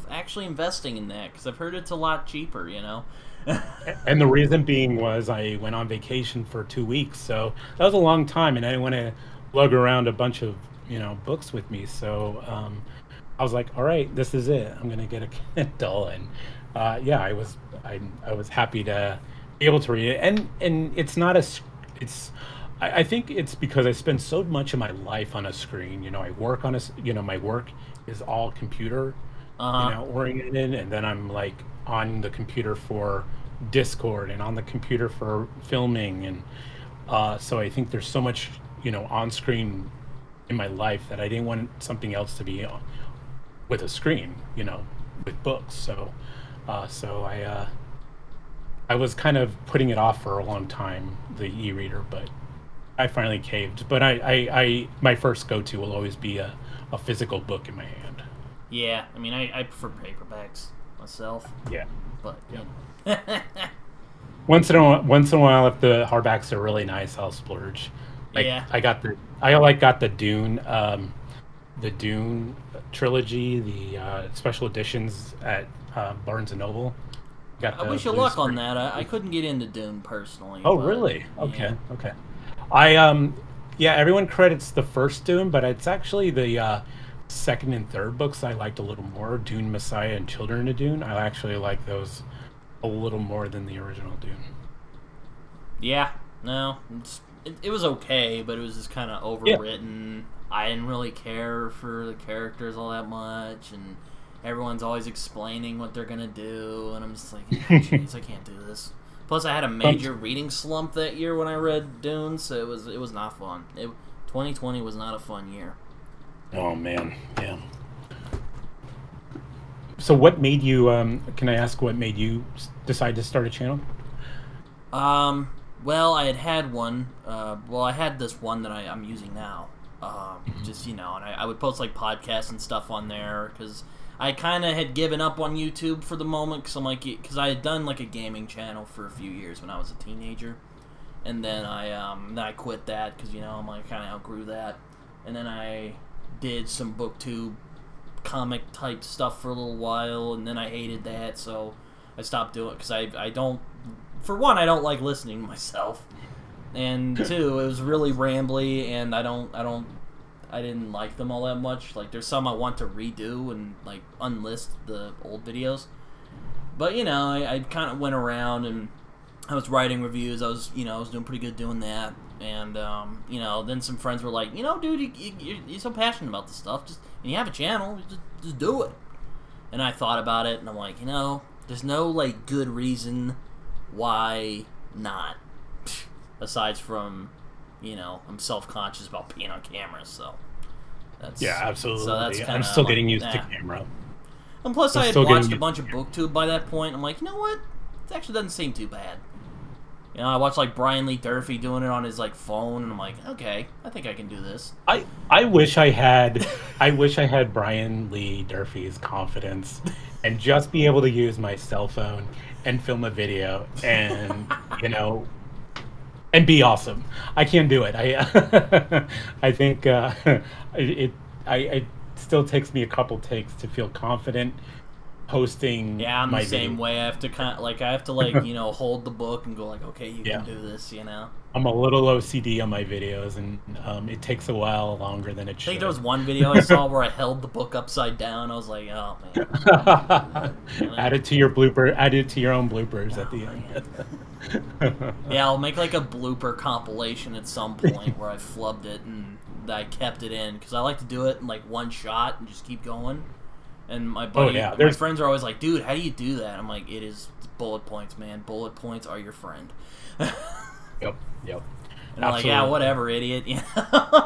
actually investing in that because I've heard it's a lot cheaper. And the reason being was I went on vacation for 2 weeks, so that was a long time, and I didn't want to lug around a bunch of books with me. So I was like, all right, this is it. I'm gonna get a Kindle, and yeah, I was happy to be able to read it, and it's not I think it's because I spend so much of my life on a screen. I work on my work is all computer, oriented, and then I'm on the computer for Discord and on the computer for filming, and so I think there's so much on screen in my life that I didn't want something else to be with a screen, with books. So I was kind of putting it off for a long time, the e-reader, but I finally caved. But I my first go-to will always be a physical book in my hand. Yeah, I mean, I prefer paperbacks myself. Yeah. But, once in a while, if the hardbacks are really nice, I'll splurge. Like Yeah. I got the Dune trilogy, the special editions at Barnes and Noble. Got I the wish you blue luck on screen. that. I couldn't get into Dune personally, Oh, but really? yeah. Okay, okay. I yeah, everyone credits the first Dune, but it's actually the second and third books I liked a little more. Dune Messiah and Children of Dune. I actually like those a little more than the original Dune. Yeah, no, it was okay, but it was just kind of Yeah. overwritten. I didn't really care for the characters all that much, and everyone's always explaining what they're gonna do, and I'm just like, jeez, I can't do this. Plus, I had a Um, major reading slump that year when I read Dune, so it was not fun. 2020 was not a fun year. oh man, yeah. So what made you can I ask what made you decide to start a channel? Well, I had one. Well, I had this one that I'm using now. Just and I would post like podcasts and stuff on there because I kind of had given up on YouTube for the moment because I had done like a gaming channel for a few years when I was a teenager, and then I quit that because I'm like kind of outgrew that, and then I did some booktube comic type stuff for a little while, and then I hated that, so I stopped doing it because I don't. For one, I don't like listening to myself, and two, it was really rambly, and I didn't like them all that much. Like, there's some I want to redo and like unlist the old videos, but I kind of went around and I was writing reviews. I was doing pretty good doing that, and then some friends were like, dude, you're so passionate about this stuff, and you have a channel, just do it. And I thought about it, and I'm like, there's no like good reason why not, aside from I'm self-conscious about being on camera, so that's Yeah, that's absolutely. kind I'm of still like, getting used to nah. camera. And plus, I'm I had still getting watched a used. bunch of booktube by that point. I'm like, you know what, it actually doesn't seem too bad. I watched like Brian Lee Durfee doing it on his like phone, and I'm like, okay, I think I can do this. I wish I had Brian Lee Durfee's confidence and just be able to use my cell phone and film a video and you know and be awesome. I can't do it. I think it it still takes me a couple takes to feel confident posting Yeah, I'm the my same video. way. I have to hold the book and go like, okay, you can Yeah. do this. I'm a little OCD on my videos, and it takes a while longer than it I think there was should. one video I saw where I held the book upside down. I was like, oh man, I can't do that. Add it to your blooper. Add it to your own bloopers at Oh the man. end. Yeah, I'll make like a blooper compilation at some point where I flubbed it and I kept it in because I like to do it in like one shot and just keep going. And Oh yeah, my there's. friends are always like, "Dude, how do you do that?" I'm like, "It's bullet points, man. Bullet points are your friend." And Yep, yep, they're like, "Yeah, absolutely. whatever, idiot."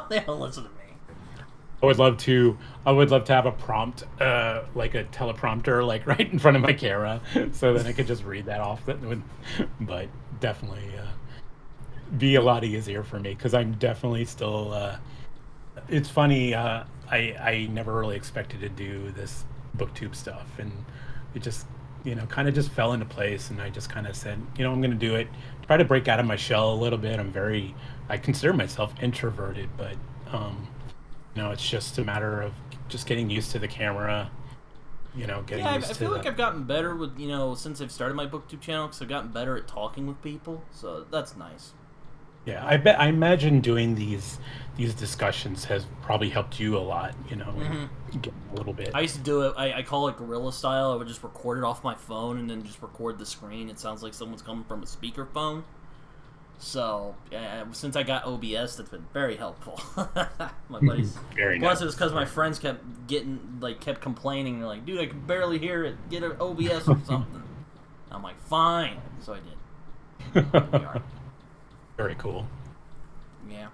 They don't listen to me. I would love to. I would love to have a prompt, like a teleprompter, like right in front of my camera, so that I could just read that off. But definitely be a lot easier for me because I'm definitely still. It's funny. I never really expected to do this booktube stuff, and it just kind of just fell into place, and I just kind of said, I'm going to do it. Try to break out of my shell a little bit. I consider myself introverted, but it's just a matter of just getting used to the camera. Getting Yeah, I used to feel like the. I've gotten better with since I've started my booktube channel because I've gotten better at talking with people, so that's nice. Yeah, I imagine doing these discussions has probably helped you a lot. Hmm. Get a little bit. I used to do it. I call it guerrilla style. I would just record it off my phone and then just record the screen. It sounds like someone's coming from a speakerphone. So since I got OBS, that's been very helpful. My buddies. Very Plus, nice. it was because my friends kept complaining. They're like, "Dude, I can barely hear it. Get an OBS or something." I'm like, "Fine." So I did. Here we are. Very cool. Yeah.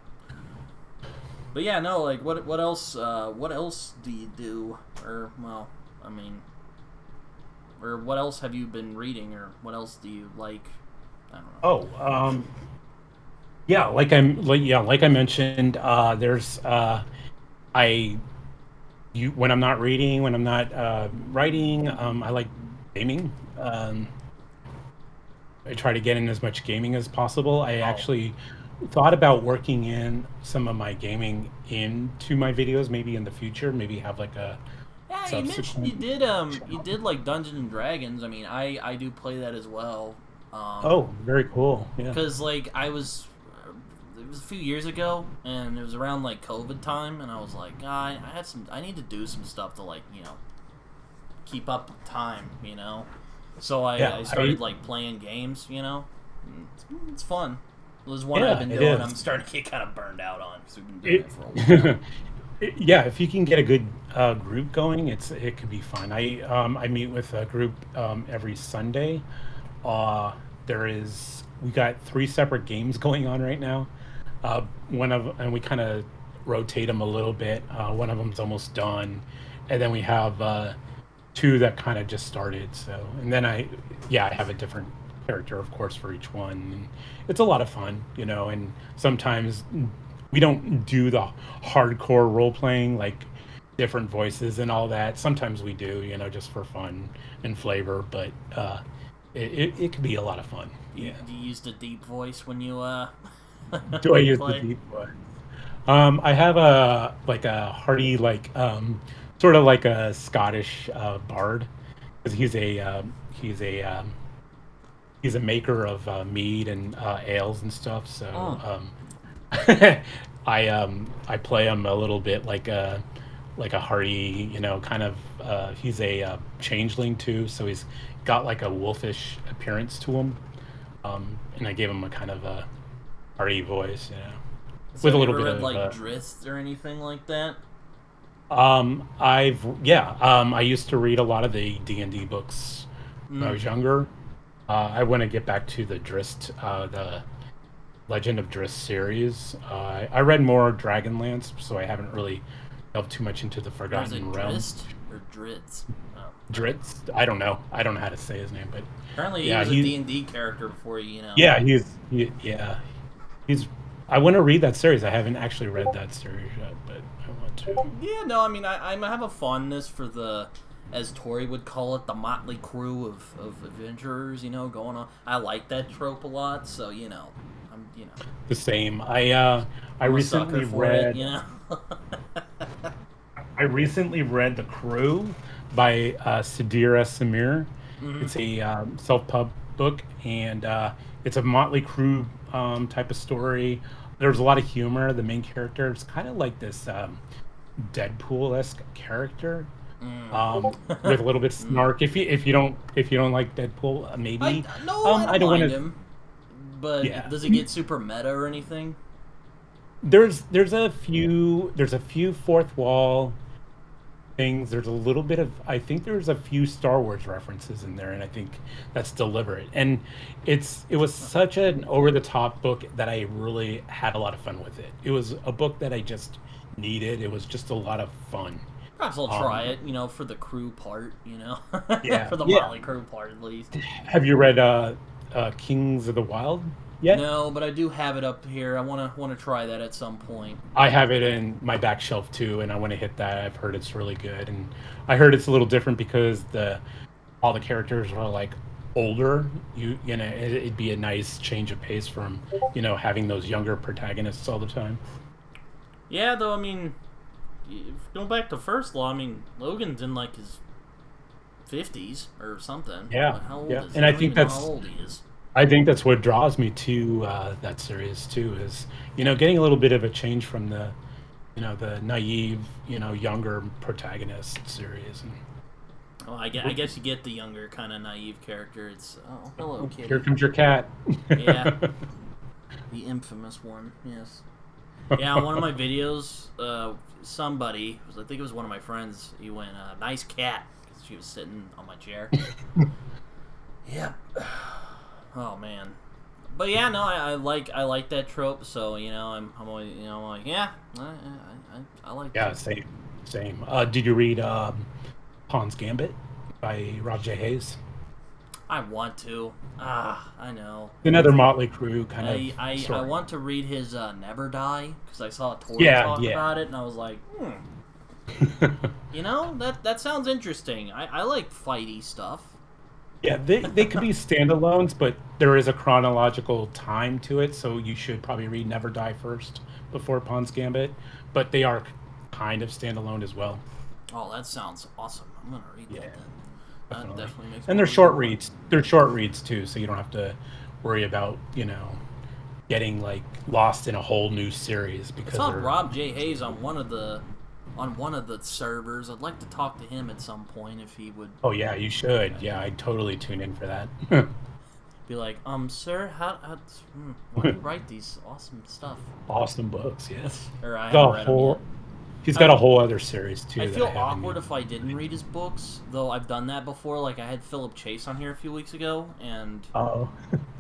But yeah, no, like what else? What else do you do? Or well, I mean, or what else have you been reading? Or what else do you like? I don't know. Oh, yeah, like I mentioned, there's I you when I'm not reading, when I'm not writing, I like gaming. I try to get in as much gaming as possible. I Oh, actually thought about working in some of my gaming into my videos, maybe in the future, maybe have like a yeah. You mentioned subsequent you channel. did like Dungeons and Dragons. I mean, I do play that as well. Oh, very cool. Yeah. Cause like it was a few years ago, and it was around like COVID time, and I was like, I need to do some stuff to like keep up with time, So Yeah. I started like playing games, and it's fun. There's one I've Yeah, been it doing. I'm is. starting to get kind of burned out on because we've been doing It, it for a while. yeah, if you can get a good group going, it could be fun. I meet with a group every Sunday. Uh, we got three separate games going on right now. One of and we kind of rotate them a little bit. One of them's almost done, and then we have two that kind of just started. So, and then I have a different character, of course, for each one. And it's a lot of fun, And sometimes we don't do the hardcore role playing, like different voices and all that. Sometimes we do, just for fun and flavor. But it can be a lot of fun. Yeah. Do you use the deep voice when you Do I when you use the play? deep voice? I have a hearty sort of like a Scottish bard because he's a he's a maker of mead and ales and stuff. So Oh, I play him a little bit like a hearty, kind of. He's a changeling too, so he's got like a wolfish appearance to him. And I gave him a kind of a hearty voice, so with a have you little ever bit read of like Drizzt or anything like that? I used to read a lot of the D&D books when I Mm. was younger. I want to get back to the Legend of Drizzt series. I read more Dragonlance, so I haven't really delved too much into the Or is Forgotten it Realms. Drizzt or Dritz? Oh, Drizzt, I don't know. I don't know how to say his name, but apparently he yeah, was a D&D character before you know. yeah, yeah, he's. I want to read that series. I haven't actually read that series yet, but I want to. Yeah, no, I mean, I have a fondness for the, as Tori would call it, the motley crew of adventurers, going on. I like that trope a lot, so, The same. I I'm a sucker recently for it. read I recently read The Crew by Sadira Samir. Hmm. It's a self-pub book, and it's a Motley Crue type of story. There's a lot of humor. The main character is kind of like this Deadpool-esque character, Mm. with a little bit of Mm. snark. If you don't like Deadpool, maybe. No, I I don't don't want mind to. him, but Yeah. does it get super meta or anything? There's a few fourth wall things. There's a little bit of I think there's a few Star Wars references in there, and I think that's deliberate. And it was such an over the top book that I really had a lot of fun with it. It was a book that I just needed. It was just a lot of fun. Perhaps I'll try Um, it, for the crew part, yeah, for the yeah. motley crew part at least. Have you read Kings of the Wild yet? No, but I do have it up here. I wanna try that at some point. I have it in my back shelf too, and I want to hit that. I've heard it's really good, and I heard it's a little different because the all the characters are like older. It'd be a nice change of pace from having those younger protagonists all the time. Yeah, though, I mean, going back to First Law, I mean, Logan's in like his 50s or something. Yeah, But how old yeah, is he? and I I don't think even know how that's old he is. I think that's what draws me to that series too. Is getting a little bit of a change from the naive younger protagonist series. And Oh, I guess you get the younger, kind of naive character. It's, oh, hello, here kitty. comes your cat. Yeah, the infamous one, yes. Yeah, on one of my videos, somebody, I think it was one of my friends, he went, nice cat, because she was sitting on my chair. Yep. Oh, man. But yeah, no, I like that trope, so, I'm always, I'm like, yeah, I like Yeah, that. same. Did you read Pawn's Gambit by Rob J. Hayes? I want to. I know. Another Motley Crue kind of I story. want to read his Never Die, because I saw Tori Yeah, talk yeah. about it, and I was like, that sounds interesting. I like fighty stuff. Yeah, they could be standalones, but there is a chronological time to it, so you should probably read Never Die First before Pawn's Gambit, but they are kind of standalone as well. Oh, that sounds awesome. I'm gonna read Yeah, that then. That definitely. definitely makes me And they're want to read short more. reads. They're short reads too, so you don't have to worry about, getting like lost in a whole new series I because saw they're Rob J. Hayes on one of the servers. I'd like to talk to him at some point if he would Oh yeah, you should. Yeah, I'd totally tune in for that. be like, sir, why do you write these awesome stuff? Awesome books, yeah. Or I haven't The read them yet. whole He's got I a whole other series I too that feel I haven't awkward even. if I didn't read his books, though I've done that before. Like I had Philip Chase on here a few weeks ago, and Oh,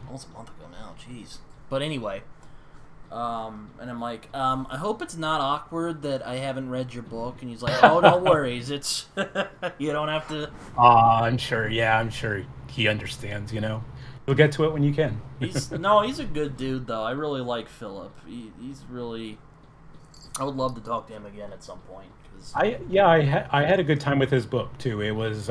almost a month ago now. Jeez. But anyway, and I'm like, I hope it's not awkward that I haven't read your book. And he's like, oh, no worries. It's you don't have to. I'm sure. Yeah, I'm sure he understands. You'll get to it when you can. He's a good dude though. I really like Philip. He's really. I would love to talk to him again at some point. I had a good time with his book too. It was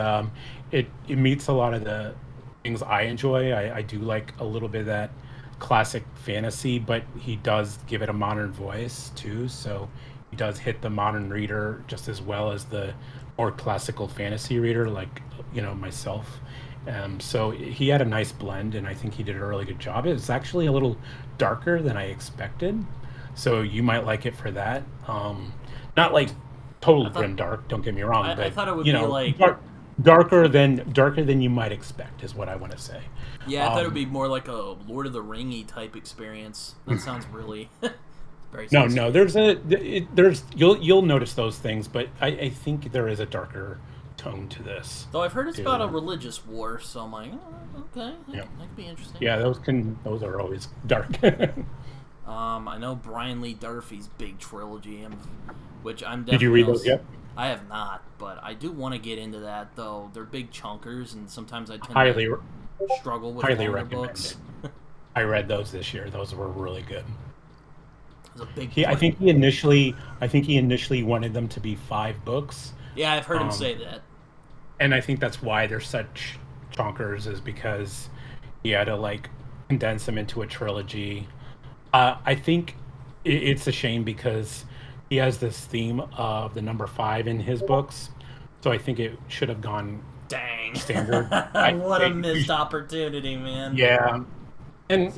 it meets a lot of the things I enjoy. I do like a little bit of that classic fantasy, but he does give it a modern voice too. So he does hit the modern reader just as well as the more classical fantasy reader, like myself. So he had a nice blend, and I think he did a really good job. It's actually a little darker than I expected, so you might like it for that. Not like I total thought grim dark. Don't get me wrong, I but thought it would be like darker than you might expect is what I want to say. yeah, I thought it would Um, be more like a Lord of the Ringy type experience. That sounds really very no, specific. there's you'll notice those things, but I think there is a darker tone to this Though I've heard it's about a too. religious war, so I'm like, oh, okay, Yeah, that could be interesting. yeah, those are always dark. I know Brian Lee Durfee's big trilogy, which I'm Did you definitely read gonna. those yet? I have not, but I do want to get into that. Though they're big chunkers, and sometimes I tend to Highly struggle with highly longer recommend books. it. I read those this year. Those were really good. It's a big He, I part. think he initially, I think he initially wanted them to be 5 books, Yeah, I've heard him um, say that. and I think that's why they're such chonkers, is because he had to like condense them into a trilogy. I think it's a shame because he has this theme of the number 5 in his books, so I think it should have gone Dang, standard. I, what a you missed opportunity, man. Yeah, and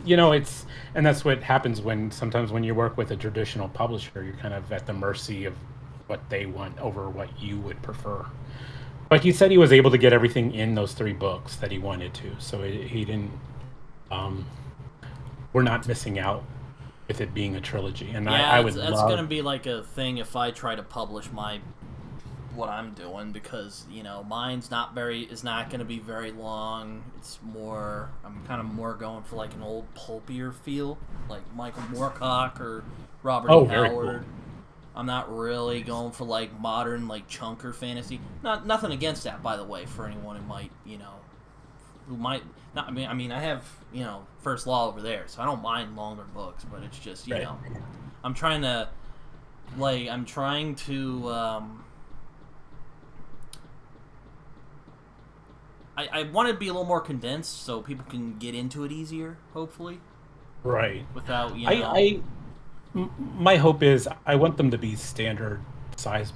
that's what happens when sometimes when you work with a traditional publisher, you're kind of at the mercy of what they want over what you would prefer. But he said he was able to get everything in those 3 books that he wanted to, so he didn't. Um, we're not missing out with it being a trilogy, and I Yeah, would that's gonna love. be like a thing if I try to publish my what I'm doing because mine's not gonna be very long. It's more I'm kind of more going for like an old pulpier feel, like Michael Moorcock or Robert E. Oh, very cool. Howard. I'm not really going for like modern like chunker fantasy. Nothing against that, by the way, for anyone who might not. I mean, I have First Law over there, so I don't mind longer books, but it's just Right. I'm trying to I'm trying to I want it to be a little more condensed so people can get into it easier, hopefully, Right. without I my hope is I want them to be standard size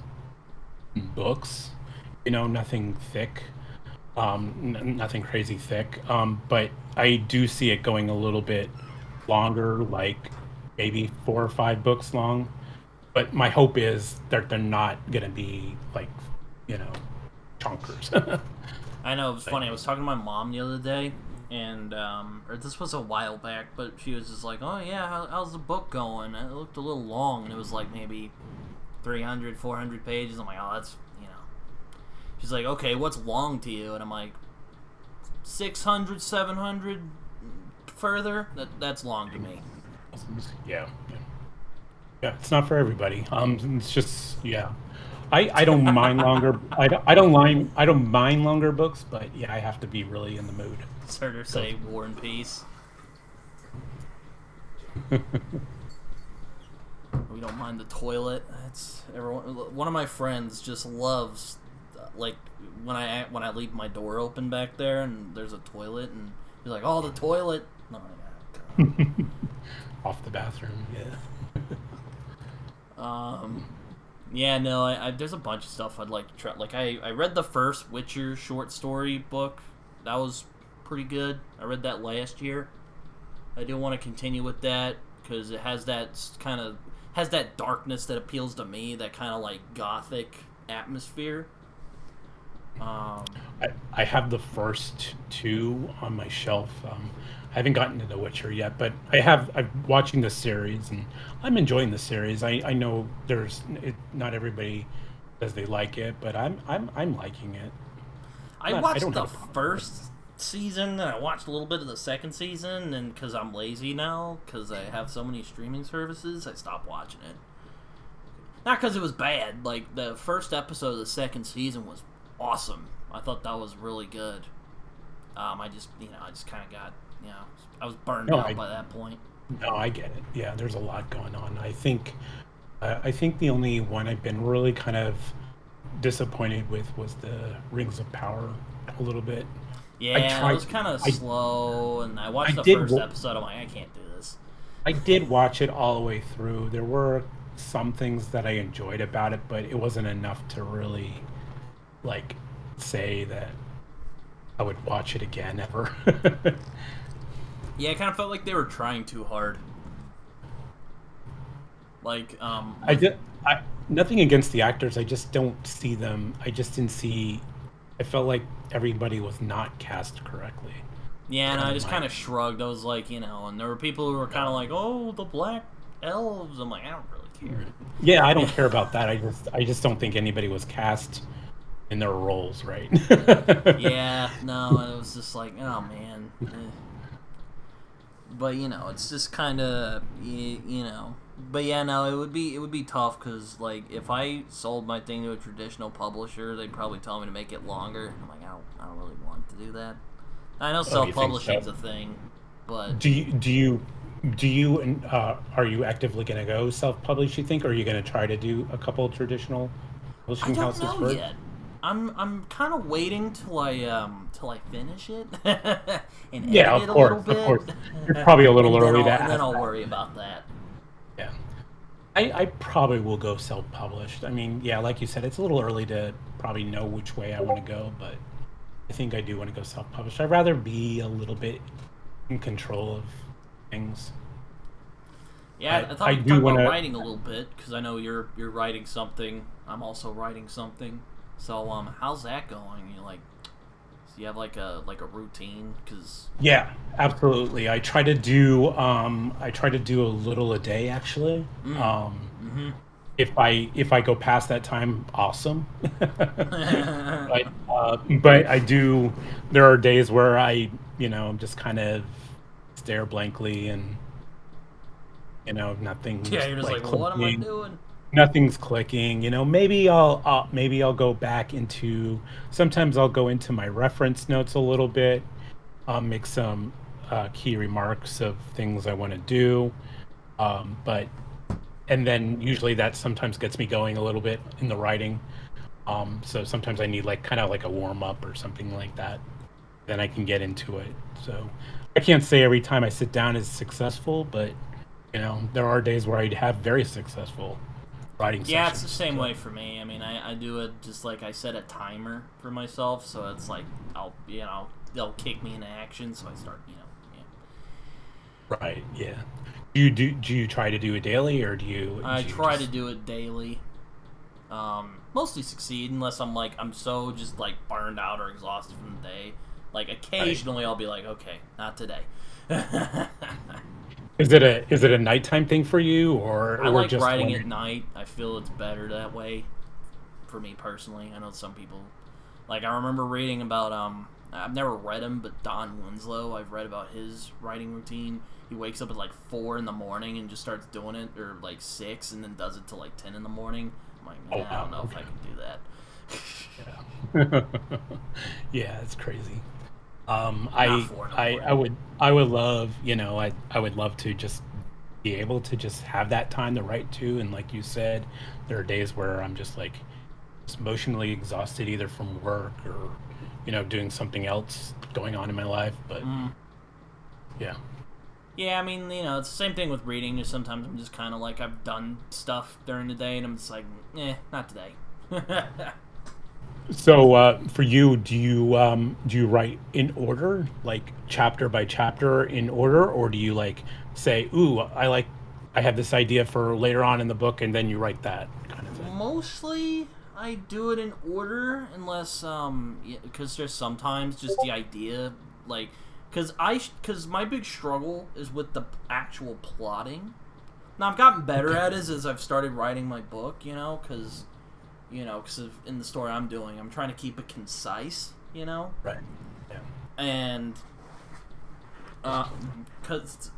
books. Nothing thick, nothing crazy thick. But I do see it going a little bit longer, like maybe 4 or 5 books long. But my hope is that they're not gonna be like, you know, chonkers. I know it was Like, funny. I was talking to my mom the other day, and or this was a while back, but she was just like, "Oh yeah, how's the book going?" And it looked a little long, and it was like maybe 300, 400 pages. I'm like, "Oh, that's." She's like, "Okay, what's long to you?" And I'm like, 600, 700 further. That's long to me. yeah, yeah. It's not for everybody. It's just yeah. I don't mind longer. I don't mind longer books, but yeah, I have to be really in the mood. Just heard her So say "War and Peace." We don't mind the toilet. It's everyone. One of my friends just loves like when I leave my door open back there and there's a toilet and he's like, "Oh, the toilet." No, Off the bathroom, yeah. Yeah, no, there's a bunch of stuff I'd like to try. Like, I read the first Witcher short story book. That was pretty good. I read that last year. I do want to continue with that because it has that darkness that appeals to me, that kind of like gothic atmosphere. I have the first two on my shelf. I haven't gotten to The Witcher yet, but I'm watching the series and I'm enjoying the series. I know not everybody says they like it, but I'm liking it. I watched the first season and I watched a little bit of the second season, and because I'm lazy now, because I have so many streaming services, I stopped watching it. Not because it was bad. Like, the first episode of the second season was awesome. I thought that was really good. I just kind of got, I was burned out by that point. No, I get it. Yeah, there's a lot going on. I think the only one I've been really kind of disappointed with was the Rings of Power a little bit. Yeah, it was kind of slow, and I watched the first episode. I'm like, I can't do this. I did watch it all the way through. There were some things that I enjoyed about it, but it wasn't enough to really, like, say that I would watch it again ever. Yeah, it kind of felt like they were trying too hard. Like, nothing against the actors. I just don't see them. I just didn't see. I felt like everybody was not cast correctly. Yeah, and I just kind of shrugged. I was like, and there were people who were kind of like, "Oh, the black elves." I'm like, I don't really care. Yeah, I don't care about that. I just don't think anybody was cast in their roles right. Yeah, no, it was just like, oh man. But it's just kind of, But yeah, no, it would be tough because, like, if I sold my thing to a traditional publisher, they'd probably tell me to make it longer. I'm like, I don't really want to do that. I know self-publishing's a thing, but do you are you actively going to go self-publish? You think, or are you going to try to do a couple of traditional publishing houses first? I don't know yet. I'm kind of waiting till I finish it and edit it a little bit. Of course, you're probably a little early to ask. And then I'll worry about that. Yeah, I probably will go self-published. I mean, yeah, like you said, it's a little early to probably know which way I want to go, but I think I do want to go self-published. I'd rather be a little bit in control of things. Yeah, I thought we talked about writing a little bit because I know you're writing something. I'm also writing something. So, how's that going? Do you have like a routine? Cause yeah, absolutely. I try to do a little a day actually. If I go past that time, awesome. but I do. There are days where I'm just kind of stare blankly and nothing. Yeah, you're just like, well, what am I doing? Nothing's clicking. Maybe I'll go back into. Sometimes I'll go into my reference notes a little bit. I'll make some key remarks of things I want to do. And then usually that sometimes gets me going a little bit in the writing. So sometimes I need kind of like a warm up or something like that. Then I can get into it. So I can't say every time I sit down is successful, but there are days where I have very successful writing sessions. Yeah, it's the same way for me. I mean, I do it just like I set a timer for myself, so it's like they'll kick me into action, so I start, Right. Yeah. Do you try to do it daily, or do you? I try to do it daily. Mostly succeed unless I'm so just like burned out or exhausted from the day. Like occasionally I'll be like, okay, not today. Is it a nighttime thing for you, or I like just writing at night? I feel it's better that way, for me personally. I know some people, I remember reading about I've never read him, but Don Winslow. I've read about his writing routine. He wakes up at 4 in the morning and just starts doing it, or 6, and then does it till 10 in the morning. I'm like, man, I don't know if I can do that. Yeah, it's crazy. I would love, I would love to just be able to just have that time to write to, and like you said, there are days where I'm just just emotionally exhausted either from work or, doing something else going on in my life. But yeah. Yeah, I mean, it's the same thing with reading. Just sometimes I'm just kind of like, I've done stuff during the day, and I'm just like, not today. So for you, do you write in order, like chapter by chapter in order, or do you like say, "Ooh, I have this idea for later on in the book," and then you write that kind of thing? Mostly, I do it in order, unless because there's sometimes just the idea, like, because my big struggle is with the actual plotting. Now I've gotten better Okay. at it as I've started writing my book, because in the story I'm doing, I'm trying to keep it concise, Right. Yeah. and because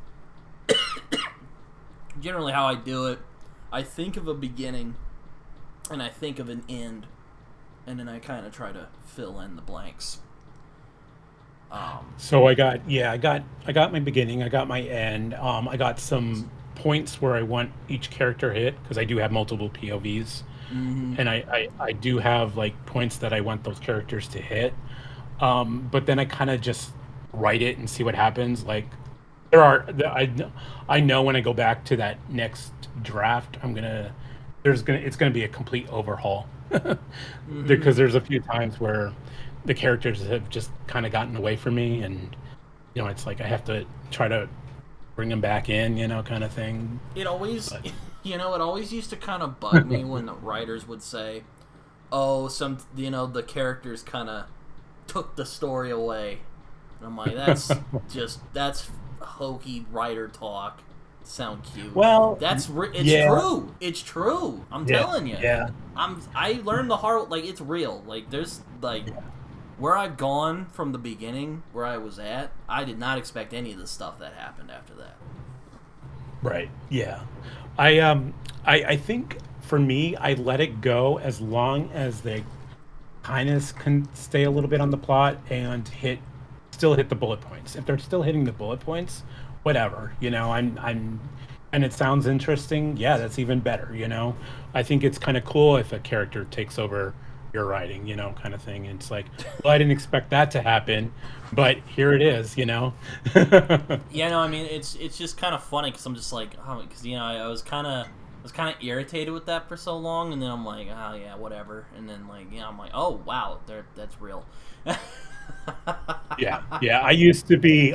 generally how I do it, I think of a beginning and I think of an end, and then I kind of try to fill in the blanks. So I got my beginning, I got my end. I got some points where I want each character hit because I do have multiple POVs, Mm-hmm. and I do have like points that I want those characters to hit. But then I kind of just write it and see what happens. Like I know when I go back to that next draft, it's gonna be a complete overhaul Mm-hmm. because there's a few times where the characters have just kind of gotten away from me, and it's like I have to try to bring them back in, kind of thing. It always, But it always used to kind of bug me when the writers would say, "Oh, the characters kind of took the story away." And I'm like, that's hokey writer talk. Sound cute. well, It's yeah, true. It's true. I'm yeah, telling you. yeah, I learned the hard, like, it's real. Like, there's like yeah. where I've gone from the beginning, where I was at. I did not expect any of the stuff that happened after that. Right. Yeah. I think for me, I let it go as long as they kind of can stay a little bit on the plot and still hit the bullet points. If they're still hitting the bullet points, whatever. And it sounds interesting. Yeah, that's even better. I think it's kind of cool if a character takes over your writing, kind of thing. And it's like, well, I didn't expect that to happen, but here it is. Yeah, no, I mean it's just kind of funny because I'm just like, oh, because I was kind of irritated with that for so long, and then I'm like, oh yeah, whatever, and then like I'm like, oh wow, that's real. Yeah, yeah. I used to be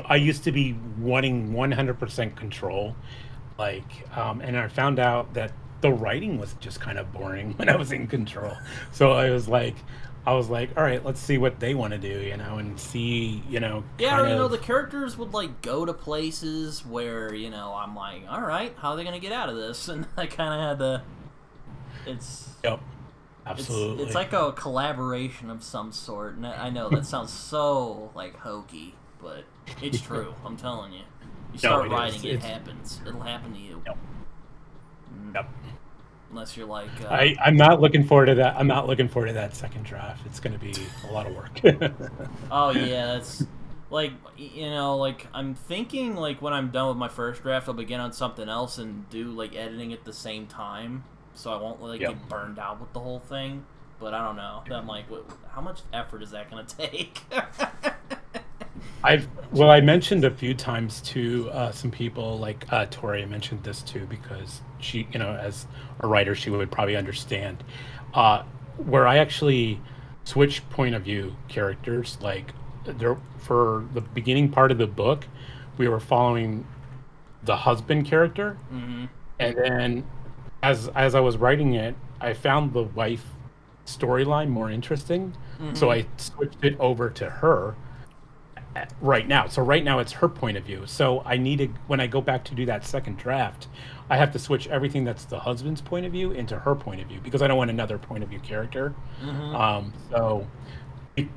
wanting 100% control, and I found out that the writing was just kind of boring when I was in control. So I was like, all right, let's see what they want to do, and see, Yeah, kind or of. the characters would like go to places where I'm like, all right, how are they gonna get out of this? And I kind of had to. It's Yep, it's absolutely. like a collaboration of some sort, and I know that sounds so like hokey, but it's true. I'm telling you. You No, start it is. writing, it It's happens. It'll happen to you, Yep, yep. unless you're like, I'm not looking forward to that. I'm not looking forward to that second draft. It's going to be a lot of work. oh yeah, that's like like I'm thinking like when I'm done with my first draft, I'll begin on something else and do like editing at the same time, so I won't like Yep. get burned out with the whole thing. But I don't know. I'm like, how much effort is that gonna take? I mentioned a few times to some people, like Tori mentioned this too, because she, as a writer, she would probably understand. Uh, where I actually switch point of view characters, like there for the beginning part of the book, we were following the husband character, Mm-hmm. and then as I was writing it, I found the wife storyline more interesting, so Mm-hmm. I switched it over to her right now. So right now it's her point of view. So I needed when I go back to do that second draft, I have to switch everything that's the husband's point of view into her point of view because I don't want another point of view character. Mm-hmm. So,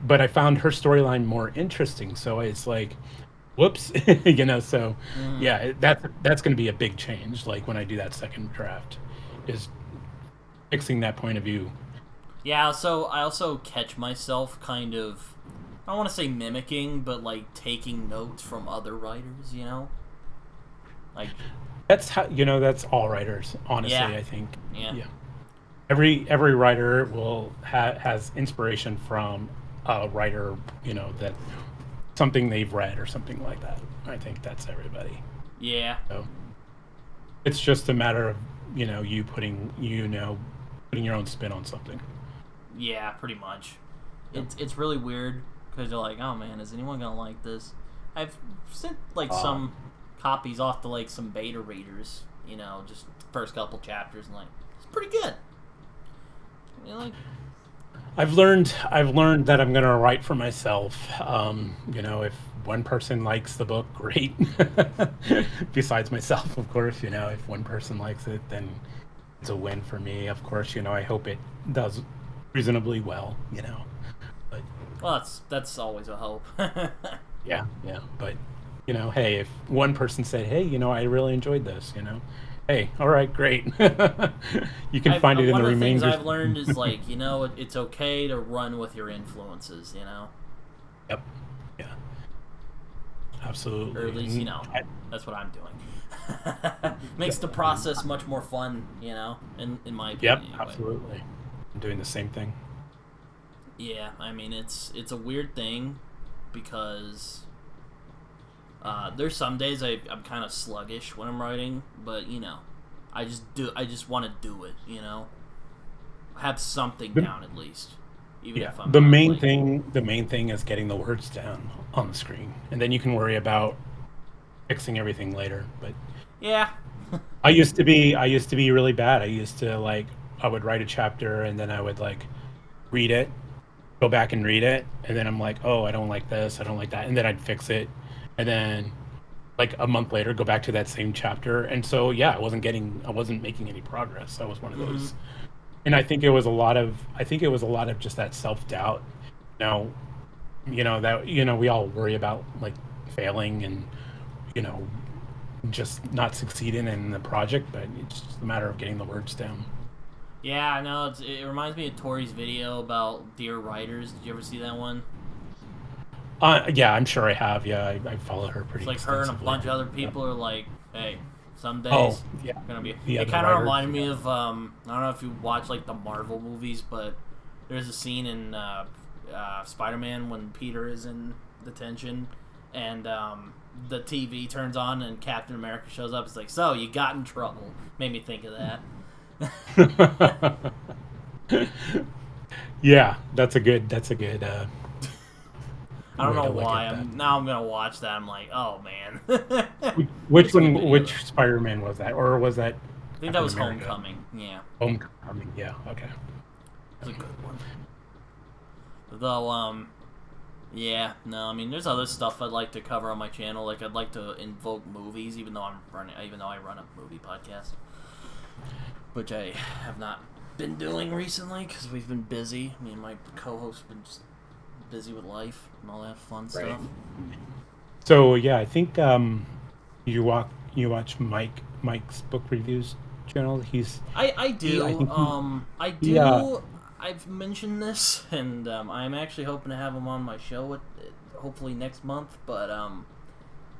but I found her storyline more interesting. So it's like, whoops, So Mm-hmm. yeah, that's going to be a big change. Like when I do that second draft, is fixing that point of view. Yeah. So I also catch myself kind of. I don't want to say mimicking, but like taking notes from other writers. Like That's how that's all writers. yeah, Honestly, I think. yeah. Yeah. every writer has inspiration from a writer, that something they've read or something like that. I think that's everybody. Yeah. So it's just a matter of you putting your own spin on something. Yeah, pretty much. Yep. It's really weird because you're like, oh man, is anyone gonna like this? I've sent like some copies off to like some beta readers, just the first couple chapters, and like it's pretty good. Like, I've learned that I'm gonna write for myself. If one person likes the book, great. Besides myself, of course. If one person likes it, then it's a win for me. Of course, I hope it does reasonably well. But well, that's always a hope. yeah. But hey, if one person said, hey, I really enjoyed this, hey, all right, great. You can find it in the One of the things remainders. I've learned is like, it's okay to run with your influences, Yep. Yeah. Absolutely. or at least that's what I'm doing. Makes the process much more fun, in my opinion. Yep, anyway. absolutely. I'm doing the same thing. Yeah, I mean it's a weird thing because there's some days I'm kind of sluggish when I'm writing, but I just want to do it, have something down at least, even if I'm the not, main like, thing the main thing is getting the words down on the screen, and then you can worry about fixing everything later. But yeah. I used to be really bad. I would write a chapter and then I would read it, go back and read it, and then I'm like, oh, I don't like this, I don't like that, and then I'd fix it, and then a month later go back to that same chapter. And so yeah, I wasn't making any progress. I was one of those. And I think it was a lot of just that self-doubt. Now, that we all worry about failing and just not succeeding in the project, but it's just a matter of getting the words down. Yeah, I know. It reminds me of Tori's video about Dear Writers. Did you ever see that one? Yeah, I'm sure I have. Yeah, I follow her pretty. It's like her and a extensively. bunch of other people are like, hey, some days Oh, yeah. gonna be. The It other kind of writers. reminded me of I don't know if you watch the Marvel movies, but there's a scene in Spider-Man when Peter is in detention, and the TV turns on and Captain America shows up. It's like, so you got in trouble. Made me think of that. Yeah, that's a good. I don't way know to look why. at that. I'm gonna watch that. I'm like, oh man. Which It's a good one? video, Which though. Spider-Man was that, or was that? I think that was Captain America? Homecoming. Yeah, Homecoming. Yeah. Okay. it was a good one. Though, yeah, no, I mean, there's other stuff I'd like to cover on my channel. Like, I'd like to invoke movies, even though I run a movie podcast, which I have not been doing recently because we've been busy. Me and my co-host have been just busy with life and all that fun stuff. So yeah, I think you watch Mike's book reviews channel. I do. I think I do. he, I've mentioned this, and I'm actually hoping to have him on my show hopefully next month. But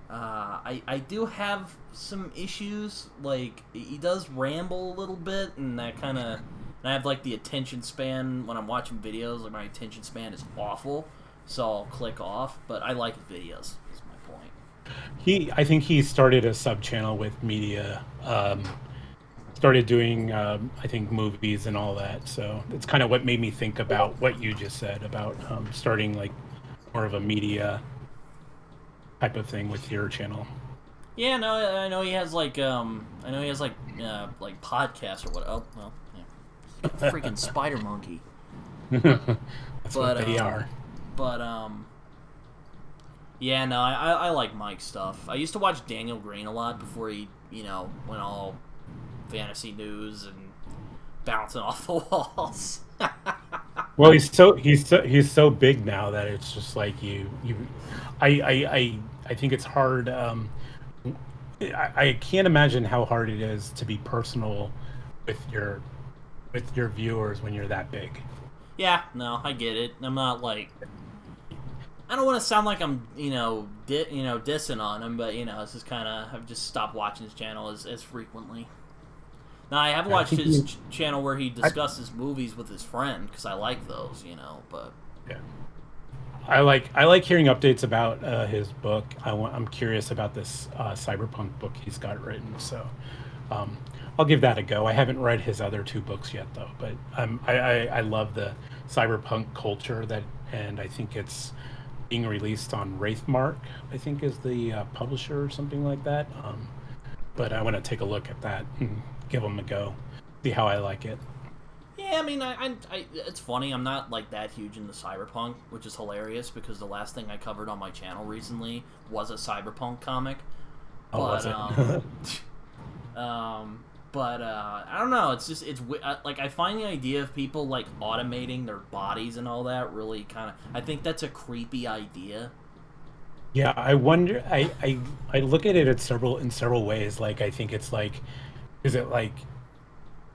I do have some issues. Like, he does ramble a little bit, and that kind of. And I have the attention span when I'm watching videos. Like, my attention span is awful, so I'll click off. But I like his videos. Is my point. I think he started a sub channel with media. Started doing I think movies and all that. So it's kind of what made me think about what you just said about starting more of a media type of thing with your channel. Yeah, no, I know he has podcasts or what. Oh, well, yeah, freaking spider monkey. That's what they are. But yeah, no, I like Mike's stuff. I used to watch Daniel Green a lot before he went all fantasy news and bouncing off the walls. Well, he's so big now that it's just I think it's hard. I can't imagine how hard it is to be personal with your viewers when you're that big. Yeah, no, I get it. I'm not I don't want to sound like I'm dissing on him, but it's just kind of I've just stopped watching his channel as frequently. Now I have I watched think his he, channel where he I, discusses movies with his friend because I like those, but yeah. I like hearing updates about his book. I'm curious about this cyberpunk book he's got written. So um, I'll give that a go. I haven't read his other two books yet though, but I love the cyberpunk culture and I think it's being released on Wraithmark. I think is the publisher or something like that. But I want to take a look at that and give them a go, see how I like it. yeah, I mean, it's funny. I'm not like that huge into cyberpunk, which is hilarious because the last thing I covered on my channel recently was a cyberpunk comic. Oh, But was it? I don't know. It's just like I find the idea of people like automating their bodies and all that really kind of. I think that's a creepy idea. Yeah, I wonder. I look at it in several ways. Like I think it's like, is it like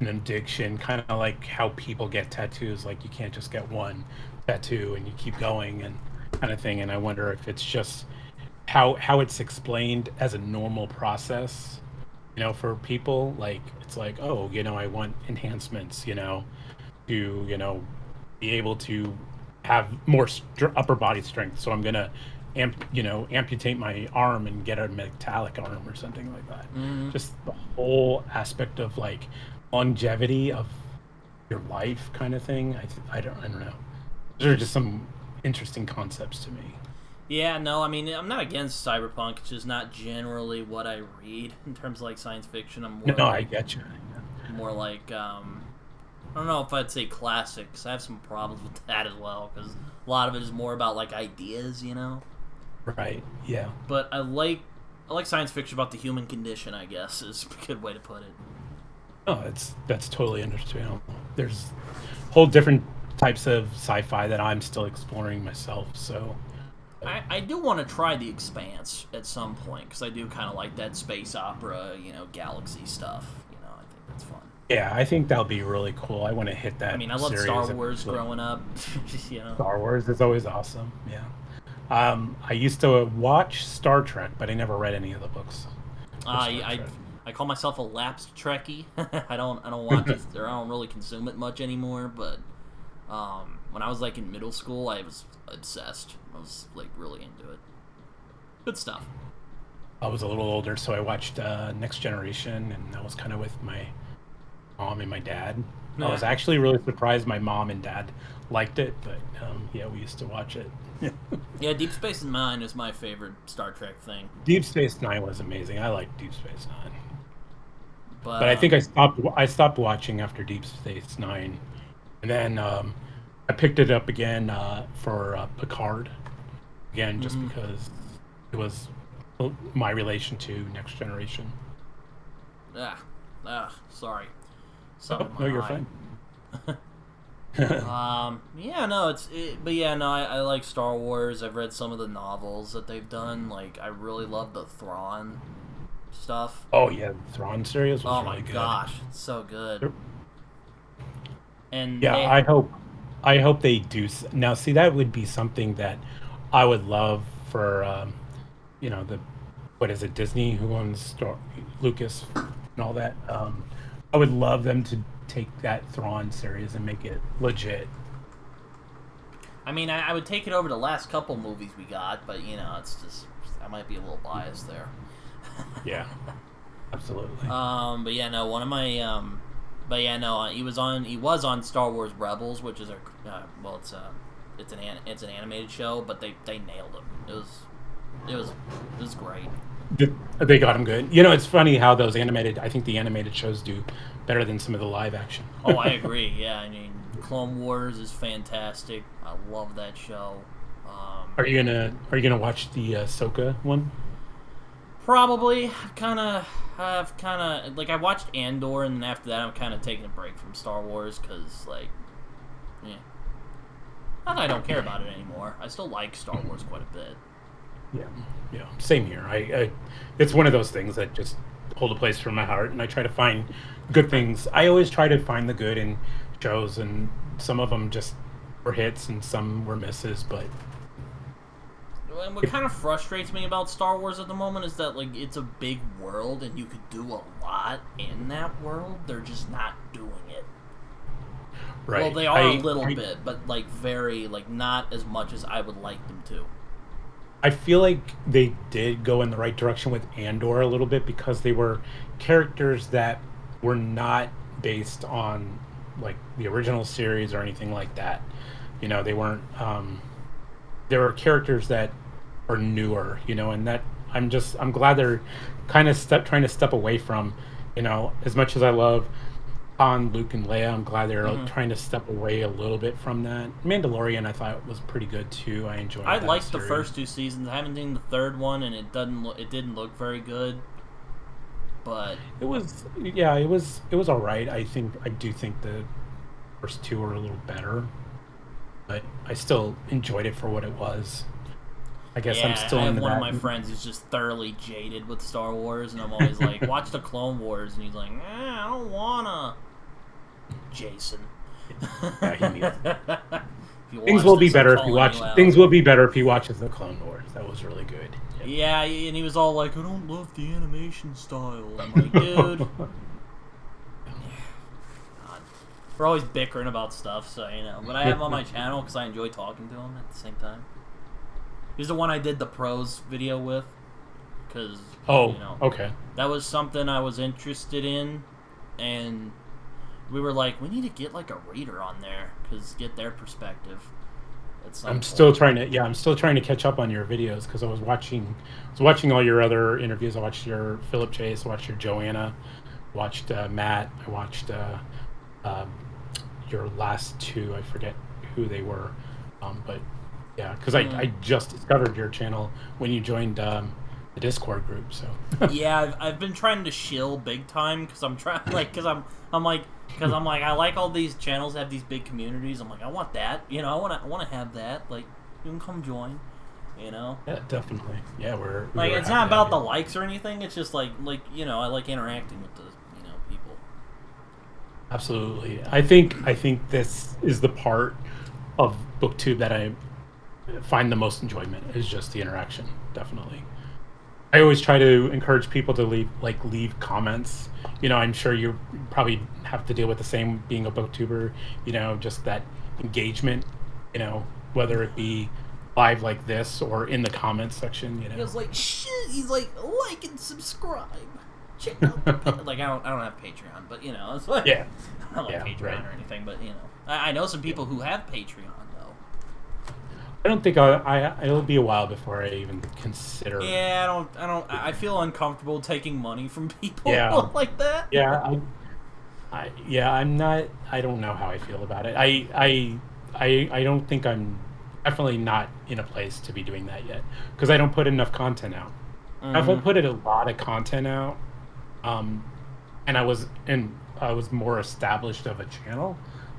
an addiction, kind of like how people get tattoos? Like you can't just get one tattoo and you keep going and kind of thing. And I wonder if it's just how it's explained as a normal process, for people. Like it's like, oh, I want enhancements, to be able to have more upper body strength. So I'm gonna amputate my arm and get a metallic arm or something like that. Mm, Just the whole aspect of like longevity of your life kind of thing. I don't know. Those are just some interesting concepts to me. yeah, no, I mean, I'm not against cyberpunk. It's just not generally what I read in terms of like science fiction. I'm more No, I like get you. more like I don't know if I'd say classic, 'cause I have some problems with that as well. Because a lot of it is more about like ideas. Right. Yeah. But I like science fiction about the human condition. I guess is a good way to put it. Oh, that's totally understandable. There's whole different types of sci-fi that I'm still exploring myself. So, I do want to try The Expanse at some point because I do kind of like that space opera, galaxy stuff. I think that's fun. yeah, I think that'll be really cool. I want to hit I that mean, I loved series Star Wars eventually. growing up. you know. Star Wars is always awesome. Yeah. I used to watch Star Trek, but I never read any of the books for I, Star I Trek. I call myself a lapsed Trekkie. I don't watch it. Or I don't really consume it much anymore. But when I was like in middle school, I was obsessed. I was like really into it. Good stuff. I was a little older, so I watched Next Generation, and that was kind of with my mom and my dad. I Yeah. was actually really surprised my mom and dad liked it, but yeah, we used to watch it. Yeah, Deep Space Nine is my favorite Star Trek thing. Deep Space Nine was amazing. I liked Deep Space Nine, But but I think I stopped watching after Deep Space Nine, and then I picked it up again for Picard again, just mhm. because it was my relation to Next Generation. ah, sorry, Oh something in no, my you're eye. fine. Yeah, no, but yeah, no, I like Star Wars. I've read some of the novels that they've done. Like, I really love the Thrawn stuff. Oh yeah, the Thrawn series was Oh my really good. gosh, it's so good. And Yeah, they, I hope they do. Now, see, that would be something that I would love for, the what is it, Disney, who owns Lucas and all that. I would love them to take that Thrawn series and make it legit. I mean, I would take it over the last couple movies we got, but it's just I might be a little biased there. Yeah, absolutely. But yeah, no, one of my but yeah, no, he was on Star Wars Rebels, which is well, it's an animated show, but they nailed him. It was great. They got him good. It's funny how I think the animated shows do better than some of the live action. Oh, I agree. Yeah, I mean, Clone Wars is fantastic. I love that show. Are you gonna watch the Ahsoka one? Probably. I've kind of like I watched Andor, and then after that, I'm kind of taking a break from Star Wars because yeah, not that I don't care about it anymore. I still like Star Wars quite a bit. Yeah, yeah, same here. It's one of those things that just hold a place for my heart, and I try to find good things. I always try to find the good in shows, and some of them just were hits, and some were misses. But what kind of frustrates me about Star Wars at the moment is that like it's a big world and you could do a lot in that world. They're just not doing it. Right. Well, they are a little bit, but like very like not as much as I would like them to. I feel like they did go in the right direction with Andor a little bit because they were characters that were not based on like the original series or anything like that. You know, they weren't. There were characters that are newer. You know, and that I'm glad they're kind of trying to step away from. You know, as much as I love Han, Luke, and Leia, I'm glad they're trying to step away a little bit from that. Mandalorian, I thought was pretty good too. I enjoyed. I that liked series. the first 2 seasons. I haven't seen the third one, and it didn't look very good. But it was all right. I do think the first 2 were a little better, but I still enjoyed it for what it was. I guess I'm still. I have one of my friends who's just thoroughly jaded with Star Wars, and I'm always like, "Watch the Clone Wars," and he's like, "I don't wanna." Jason. Yeah, he needs it. Things will be better if you watch. Things will be better if he watches the Clone Wars. That was really good. Yeah, and he was all like, "I don't love the animation style." I'm like, dude. God. We're always bickering about stuff, so you know. But I have him on my channel because I enjoy talking to him at the same time. He's the one I did the pros video with, because okay, that was something I was interested in, and we were like, we need to get like a reader on there because get their perspective. I'm still trying to catch up on your videos because I was watching all your other interviews. I watched your Philip Chase, I watched your Joanna, watched Matt, I watched your last 2. I forget who they were, but. Yeah, because I just discovered your channel when you joined the Discord group. So yeah, I've been trying to shill big time because I'm trying because I'm like I like all these channels that have these big communities. I'm like I want that, you know. I want to have that. Like you can come join, you know. Yeah, definitely. Yeah, we're like it's not about the likes or anything. It's just like you know I like interacting with the people. Absolutely, I think this is the part of BookTube that I find the most enjoyment is just the interaction. Definitely, I always try to encourage people to leave comments. You know, I'm sure you probably have to deal with the same being a booktuber. You know, just that engagement. You know, whether it be live like this or in the comments section. You know, he was like shit. He's like and subscribe. Check out the like I don't have Patreon, but you know it's like I don't have Patreon or anything, but you know I know some people who have Patreon. I don't think it'll be a while before I even consider. Yeah, I feel uncomfortable taking money from people like that. Yeah, I'm not. I don't know how I feel about it. I don't think I'm definitely not in a place to be doing that yet because I don't put enough content out. If I put a lot of content out, and I was more established of a channel,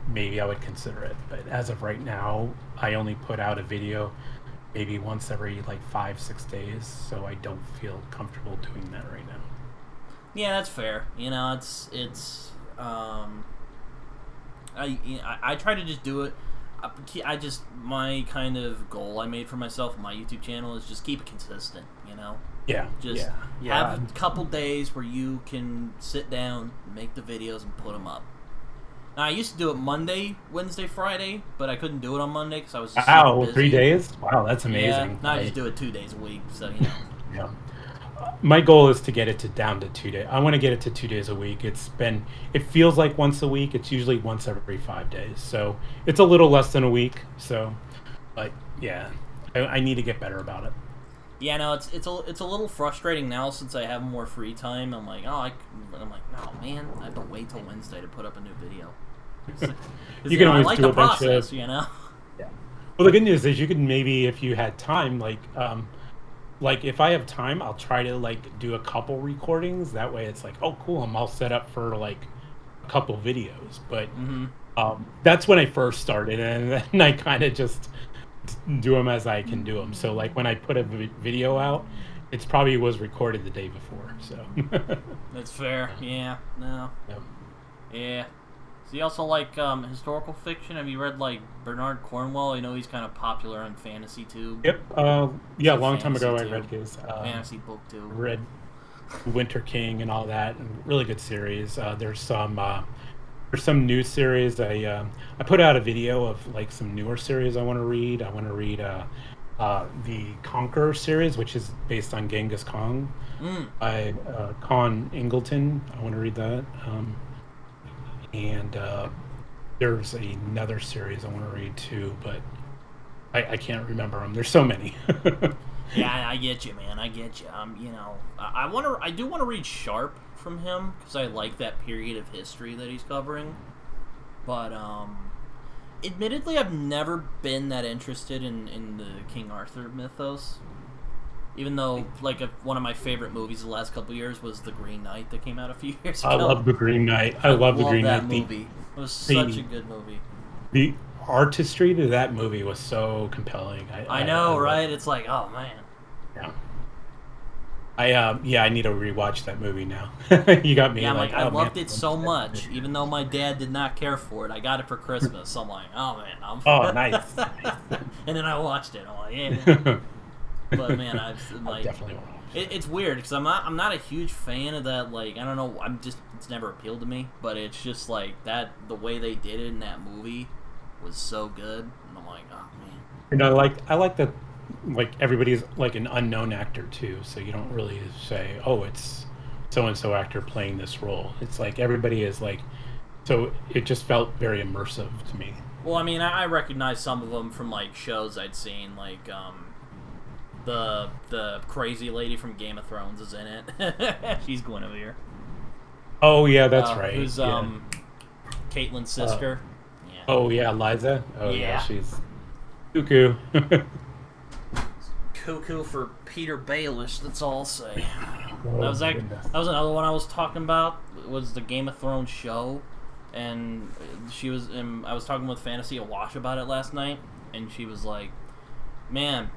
maybe I would consider it. But as of right now, I only put out a video maybe once every 5-6 days, so I don't feel comfortable doing that right now. Yeah, that's fair. You know, it's I try to just do it. My kind of goal I made for myself on my YouTube channel is just keep it consistent, you know? Just have a couple days where you can sit down, make the videos, and put them up. Now, I used to do it Monday, Wednesday, Friday, but I couldn't do it on Monday because I was just super busy. 3 days? Wow, that's amazing. Yeah, now I just do it 2 days a week, so, you know. Yeah. My goal is to get it down to 2 days. I want to get it to 2 days a week. It feels like once a week. It's usually once every 5 days. So it's a little less than a week. So, but yeah, I need to get better about it. Yeah, no, it's a little frustrating now since I have more free time. I'm like, no, man, I have to wait till Wednesday to put up a new video. You can always do a bunch process, you know. Yeah. Well, the good news is you can maybe, if you had time, if I have time, I'll try to do a couple recordings. That way, it's oh, cool, I'm all set up for a couple videos. But that's when I first started, and then I kind of just do them as I can do them. So when I put a video out, it's probably was recorded the day before. So that's fair. Yeah. No. Yep. Yeah. So you also like historical fiction? Have you read like Bernard Cornwell? I know he's kind of popular on Fantasy Tube. Yep. Yeah, a long time ago I read his Fantasy book too. read Winter King and all that, and really good series. There's some new series. I put out a video of like some newer series I want to read. I want to read the Conqueror series, which is based on Genghis Khan by Con Ingleton. I want to read that. And there's another series I want to read too, but I can't remember them. There's so many. Yeah, I get you, man. I get you. I do want to read Sharp from him because I like that period of history that he's covering. But admittedly, I've never been that interested in the King Arthur mythos. Even though, like, one of my favorite movies the last couple of years was The Green Knight that came out a few years ago. I love The Green Knight. I love The Green that Knight. movie. It was such a good movie. The artistry to that movie was so compelling. I know, right? It's like, oh man. Yeah. I need to rewatch that movie now. You got me. Yeah, like, I oh, loved man. it so much, even though my dad did not care for it. I got it for Christmas. So I'm like, oh man, Oh, nice. And then I watched it. I'm like, yeah. But man, I definitely want to watch it's weird because I'm not a huge fan of that. Like, I don't know, it's never appealed to me. But it's just like that the way they did it in that movie was so good, and I'm like, oh man. And I like that, like, everybody's like an unknown actor too, so you don't really say, oh, it's so and so actor playing this role. It's like everybody is like, so it just felt very immersive to me. Well, I mean, I recognize some of them from like shows I'd seen, like the crazy lady from Game of Thrones is in it. She's Guinevere. Oh yeah, that's right. Who's Caitlyn's sister. Yeah. Oh yeah, Liza. Oh Yeah. She's cuckoo. Cuckoo for Peter Baelish. That's all I'll say. Oh, That was goodness. that was another one I was talking about. Was the Game of Thrones show, and she was. I was talking with Fantasy Awash about it last night, and she was like, "Man,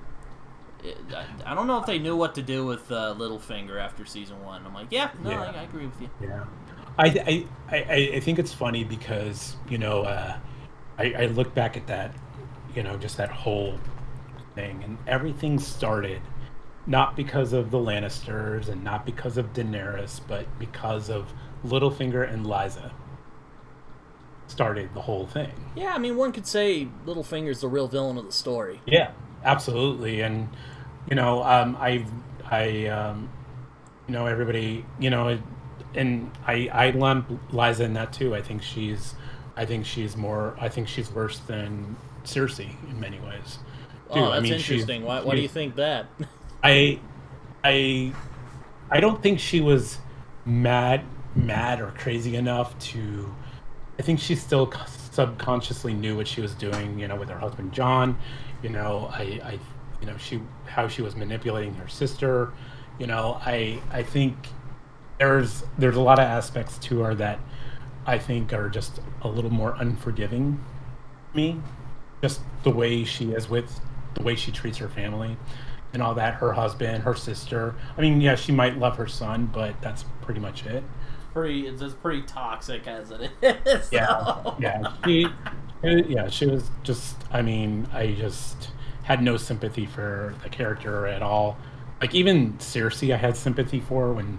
I don't know if they knew what to do with Littlefinger after season 1." I'm like, "Yeah, no, Yeah. I agree with you." Yeah, I think it's funny because I look back at that, just that whole thing, and everything started not because of the Lannisters and not because of Daenerys, but because of Littlefinger and Lysa started the whole thing. Yeah, I mean, one could say Littlefinger's the real villain of the story. Yeah, absolutely, and everybody, and I lump Lysa in that too. I think she's worse than Cersei in many ways. Oh, that's interesting. Why do you think that? I don't think she was mad or crazy enough to. I think she still subconsciously knew what she was doing, with her husband John. How she was manipulating her sister. I think there's a lot of aspects to her that I think are just a little more unforgiving to me. Just the way she is the way she treats her family and all that, her husband, her sister. I mean, yeah, she might love her son, but that's pretty much it. It's pretty toxic as it is. She was just, I just had no sympathy for the character at all. Like, even Cersei I had sympathy for when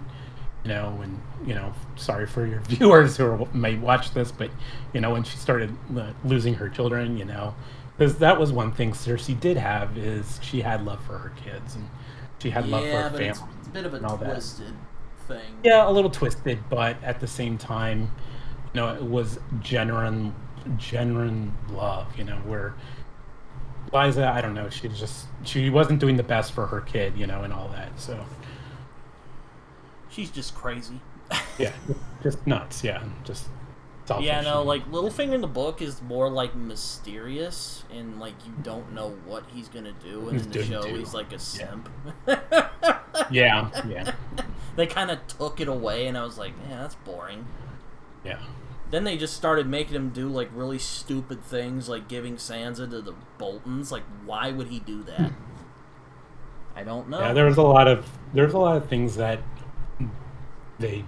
sorry for your viewers who might watch this, but when she started losing her children, because that was one thing Cersei did have, is she had love for her kids and she had love for her family. It's a bit of a twisted thing. Yeah, a little twisted, but at the same time, it was genuine love. Where Liza, I don't know, she wasn't doing the best for her kid, and all that. So she's just crazy. Yeah, just nuts. Yeah, just selfish. Yeah, no, like Littlefinger in the book is more like mysterious, and like you don't know what he's gonna do, and in the show he's like a simp. Yeah. They kind of took it away, and I was like, yeah, that's boring. Yeah. Then they just started making him do like really stupid things, like giving Sansa to the Boltons. Like, why would he do that? I don't know. Yeah, there's a lot of things that they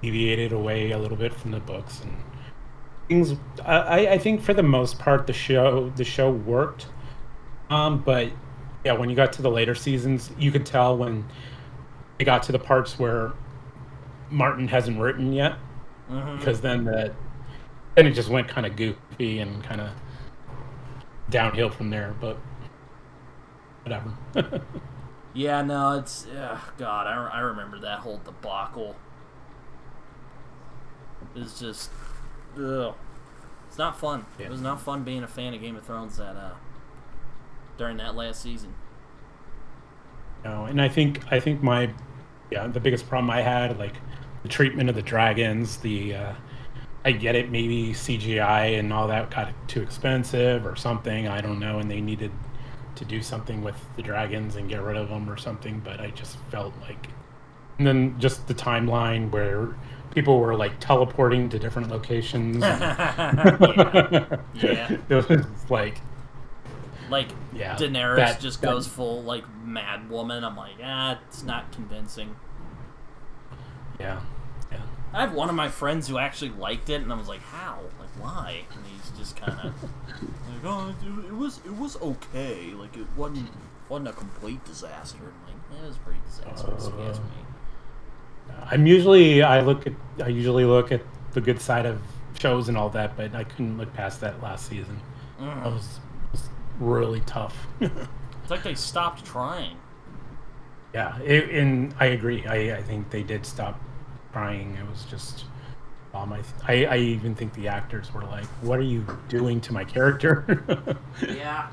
deviated away a little bit from the books, and things. I think for the most part the show worked. But yeah, when you got to the later seasons, you could tell when they got to the parts where Martin hasn't written yet, Mm-hmm. because then it just went kind of goofy and kind of downhill from there. But whatever. Yeah, no, it's God. I remember that whole debacle. It's just, ugh. It's not fun. Yeah. It was not fun being a fan of Game of Thrones during that last season. No, and I think my the biggest problem I had, like the treatment of the dragons, I get it, maybe CGI and all that got too expensive or something, I don't know, and they needed to do something with the dragons and get rid of them or something, but I just felt like, and then just the timeline where people were like teleporting to different locations. Yeah, yeah. It was like, Like yeah, Daenerys just that goes full like mad woman. I'm like, it's not convincing. yeah, yeah. I have one of my friends who actually liked it, and I was like, how? Like, why? And he's just kind of like, oh, it was okay. Like, it wasn't a complete disaster. I'm like, it was pretty disastrous, if you ask me. I usually look at the good side of shows and all that, but I couldn't look past that last season. That Mm. was really tough. It's like they stopped trying. Yeah, and I agree. I think they did stop trying. It was just, I even think the actors were like, "What are you doing to my character?" Yeah,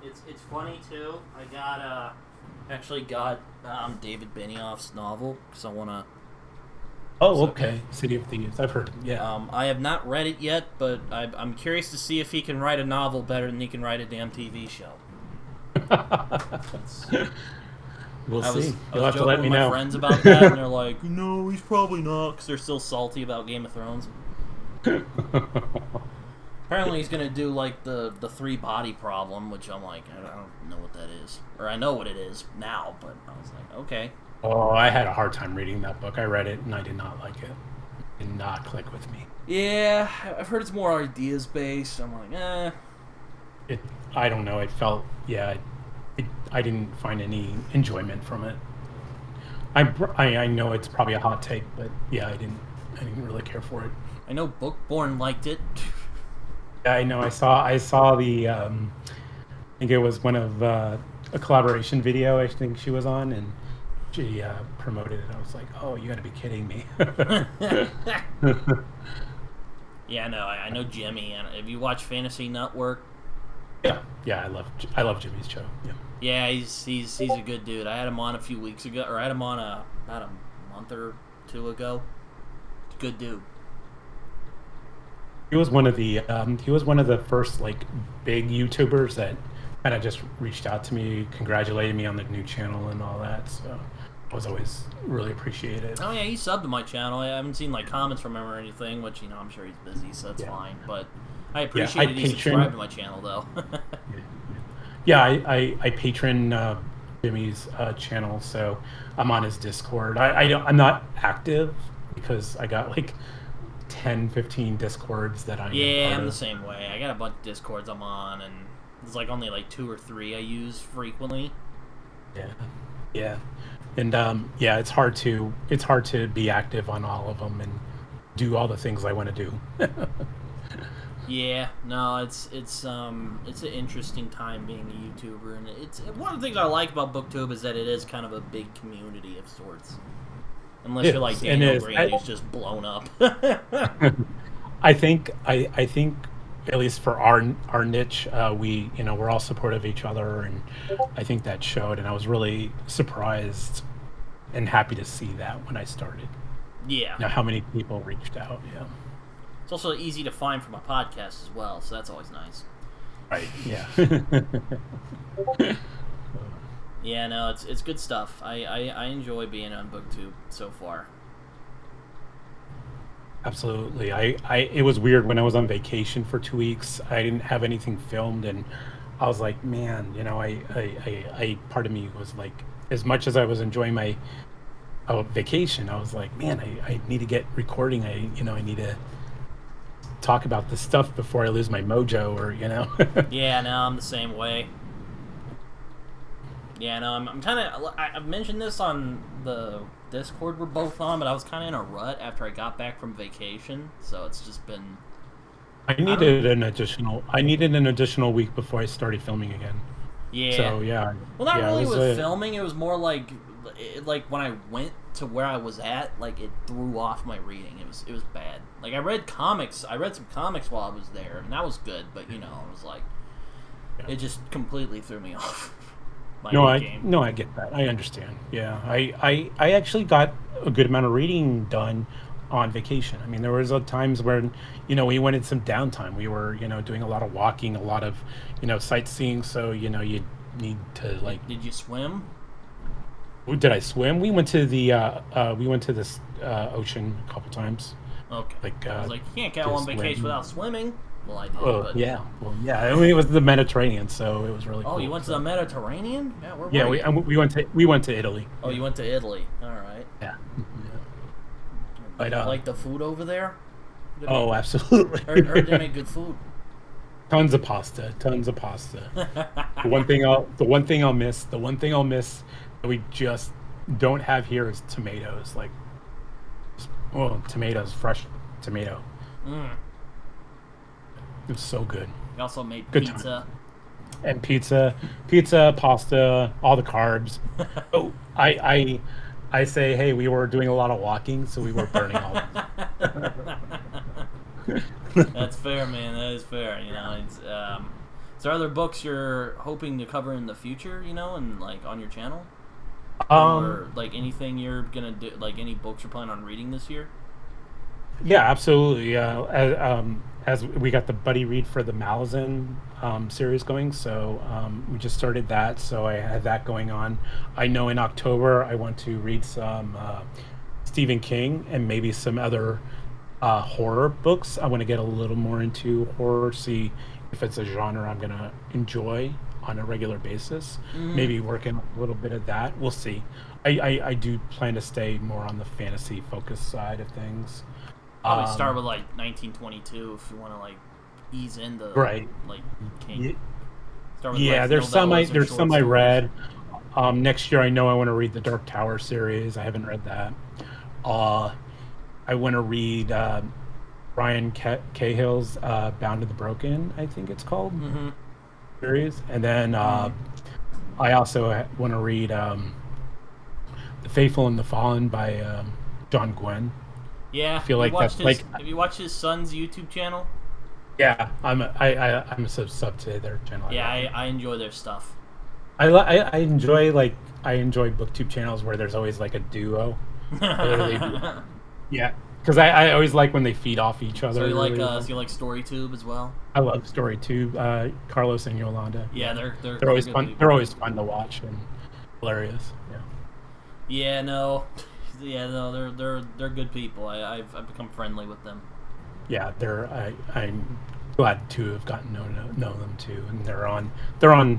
it's funny too. I actually got David Benioff's novel because I wanna. Oh, So, okay. City of Thieves. I've heard. Yeah. I have not read it yet, but I'm curious to see if he can write a novel better than he can write a damn TV show. It's, We'll I was see. I You'll was have to let joking me with my know. friends about that, and they're like, "No, he's probably not," because they're still salty about Game of Thrones. Apparently, he's gonna do like the three body problem, which I'm like, I don't know what that is, or I know what it is now, but I was like, okay, Oh, I had a hard time reading that book. I read it and I did not like it. It did not click with me. yeah, I've heard it's more ideas based. I'm like, It. I don't know. It felt. Yeah. I didn't find any enjoyment from it. I know it's probably a hot take, but yeah, I didn't really care for it. I know Bookborn liked it. Yeah, I know. I saw the. I think it was one of a collaboration video. I think she was on, and she promoted it. I was like, oh, you got to be kidding me. Yeah, no, I know Jimmy, and if you watch Fantasy Network, Yeah, yeah. I love Jimmy's show. Yeah. yeah, he's a good dude. I had him on a few weeks ago, or I had him on about a month or two ago. Good dude. He was one of the first like big YouTubers that kind of just reached out to me, congratulated me on the new channel and all that. So I was always really appreciated. Oh yeah, he subbed to my channel. I haven't seen like comments from him or anything, which I'm sure he's busy, so that's Yeah. fine. But I Yeah, I appreciated he subscribed to my channel though. yeah, I patron Jimmy's channel, so I'm on his Discord. I'm not active because I got like 10, 15 Discords that I'm a Yeah, part I'm the of. same way. I got a bunch of Discords I'm on, and there's like only like two or three I use frequently. Yeah, yeah, and yeah, it's hard to be active on all of them and do all the things I want to do. Yeah, no, it's an interesting time being a YouTuber, and it's one of the things I like about BookTube is that it is kind of a big community of sorts. Unless you're like Yes, and Daniel is. Green, who's just blown up. I think at least for our niche, we're all supportive of each other, and I think that showed. And I was really surprised and happy to see that when I started. Yeah, How many people reached out? Yeah. it's also easy to find from a podcast as well, so that's always nice. Right. Yeah. Yeah, no, it's good stuff. I enjoy being on BookTube so far. Absolutely. It was weird when I was on vacation for 2 weeks. I didn't have anything filmed, and I was like, man, I part of me was like, as much as I was enjoying my vacation, I was like, man, I need to get recording. I need to talk about this stuff before I lose my mojo, or Yeah, no, I'm the same way. Yeah, no, I'm kind of. I've mentioned this on the Discord we're both on, but I was kind of in a rut after I got back from vacation, so it's just been. I needed an additional week before I started filming again. Yeah. So yeah. Well, not yeah, really with filming. It was more like when I went to where I was at, like it threw off my reading. It was bad. Like I read comics. I read some comics while I was there, and that was good. But it was like it just completely threw me off. I get that. I understand. Yeah, I actually got a good amount of reading done on vacation. I mean, there was times where we wanted some downtime. We were doing a lot of walking, a lot of sightseeing. So you need to like. Did you swim? Did I swim? We went to the this ocean a couple times. Okay. Like I was like, you can't go on vacation without swimming. Well, I did. Well, yeah. I mean, it was the Mediterranean, so it was really cool. Oh, you went to the Mediterranean? Yeah, we went to Italy. Oh, you went to Italy. All right. Yeah. But like the food over there? Oh, absolutely. Heard they make good food. Tons of pasta. The one thing I'll miss that we just don't have here is tomatoes. Like, tomatoes, fresh tomato. It was so good. We also made good pizza. Time. And pizza, pasta, all the carbs. Oh, I say, hey, we were doing a lot of walking, so we were burning all. That's fair, man. That is fair. It's. Is there other books you're hoping to cover in the future? And like on your channel, or like anything you're gonna do, like any books you're planning on reading this year? Yeah, absolutely. As we got the buddy read for the Malazan series going, so we just started that. So I had that going on. I know in October I want to read some Stephen King and maybe some other horror books. I want to get a little more into horror, see if it's a genre I'm going to enjoy on a regular basis. Maybe working a little bit of that. We'll see. I do plan to stay more on the fantasy focused side of things. Probably start with like 1922 if you want to like ease into right. Like King. Start with there's some I read. Next year I know I want to read the Dark Tower series. I haven't read that. I want to read Brian Cahill's Bound to the Broken, I think it's called, series. And then I also want to read The Faithful and the Fallen by John Gwynne. Yeah, I feel like that's like. Have you watched his son's YouTube channel? Yeah, I'm a sub to their channel. Yeah, I enjoy their stuff. I enjoy booktube channels where there's always like a duo. Yeah, because I always like when they feed off each other. So you like so you like StoryTube as well? I love StoryTube. Carlos and Yolanda. Yeah, they're always fun. People. They're always fun to watch and hilarious. Yeah. Yeah, no. Yeah, no, they're good people. I've become friendly with them. Yeah, I'm glad to have gotten to know them too, and they're on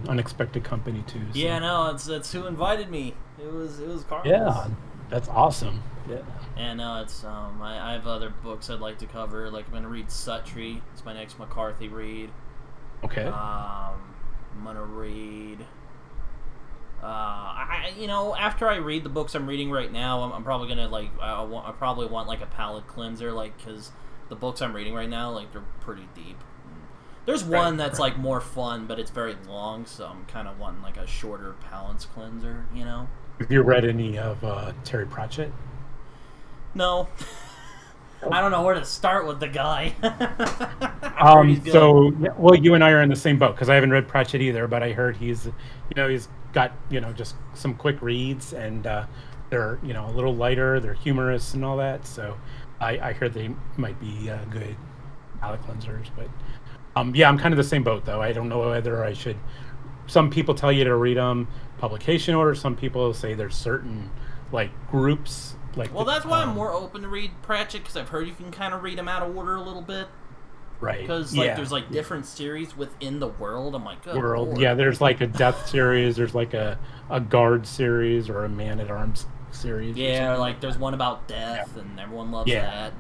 Unexpected Company too. So. Yeah, no, it's who invited me. It was Carlos. Yeah, that's awesome. Yeah. And it's I have other books I'd like to cover. Like I'm gonna read Suttree. It's my next McCarthy read. Okay. I'm gonna read. After I read the books I'm reading right now, I'm probably gonna I probably want like a palate cleanser, like because the books I'm reading right now, like they're pretty deep. There's one that's like more fun, but it's very long, so I'm kind of wanting like a shorter palate cleanser, Have you read any of Terry Pratchett? No. I don't know where to start with the guy. You and I are in the same boat because I haven't read Pratchett either, but I heard he's got just some quick reads and they're a little lighter, they're humorous and all that. So I heard they might be good palate cleansers, but I'm kind of the same boat though. I don't know whether I should. Some people tell you to read them publication order. Some people say there's certain like groups. Well, that's why I'm more open to read Pratchett because I've heard you can kind of read them out of order a little bit. Right. Because there's like different series within the world. I'm like, Lord. Yeah, there's like a Death series. There's like a Guard series or a Man at Arms series. Yeah, like there's one about death, and everyone loves that.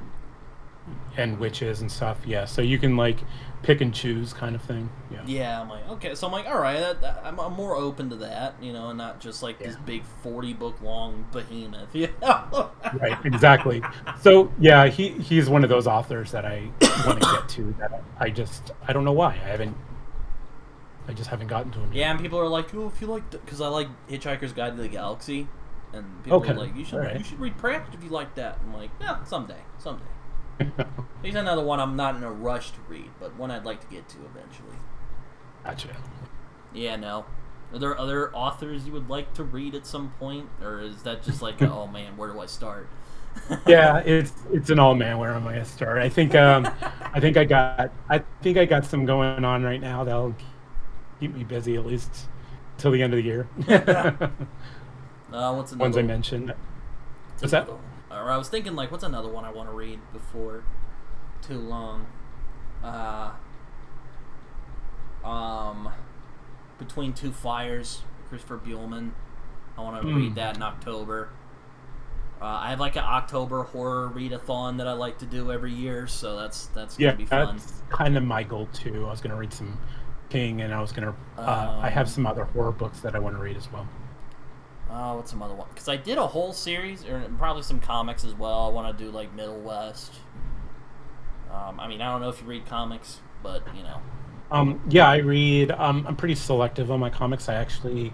and witches and stuff. Yeah, so you can like pick and choose kind of thing. Yeah. Yeah, I'm like, okay, so I'm like, all right, I'm more open to that, you know, and not just like this big 40-book long behemoth, you know? Right, exactly. So yeah, he's one of those authors that I want to get to that I don't know why I just haven't gotten to him yet. Yeah, and people are like, oh, if you like, because I like Hitchhiker's Guide to the Galaxy, and people are like, you should read Prepped if you like that. I'm like, yeah, someday. He's another one I'm not in a rush to read, but one I'd like to get to eventually. Gotcha. Yeah, no. Are there other authors you would like to read at some point, or is that just like, oh man, where do I start? Yeah, it's an all man. Where am I gonna start? I think I got some going on right now that'll keep me busy at least till the end of the year. What's another ones I mentioned? What's that? Or I was thinking, like, what's another one I want to read before too long? Between Two Fires, Christopher Buehlman. I want to read that in October. I have like an October horror readathon that I like to do every year, so that's gonna be fun. That's kind of my goal too. I was gonna read some King, and I was gonna. I have some other horror books that I want to read as well. What's some other one? Because I did a whole series, or probably some comics as well. I want to do like Middle West. I mean, I don't know if you read comics, but you know. Yeah, I read. I'm pretty selective on my comics. I actually.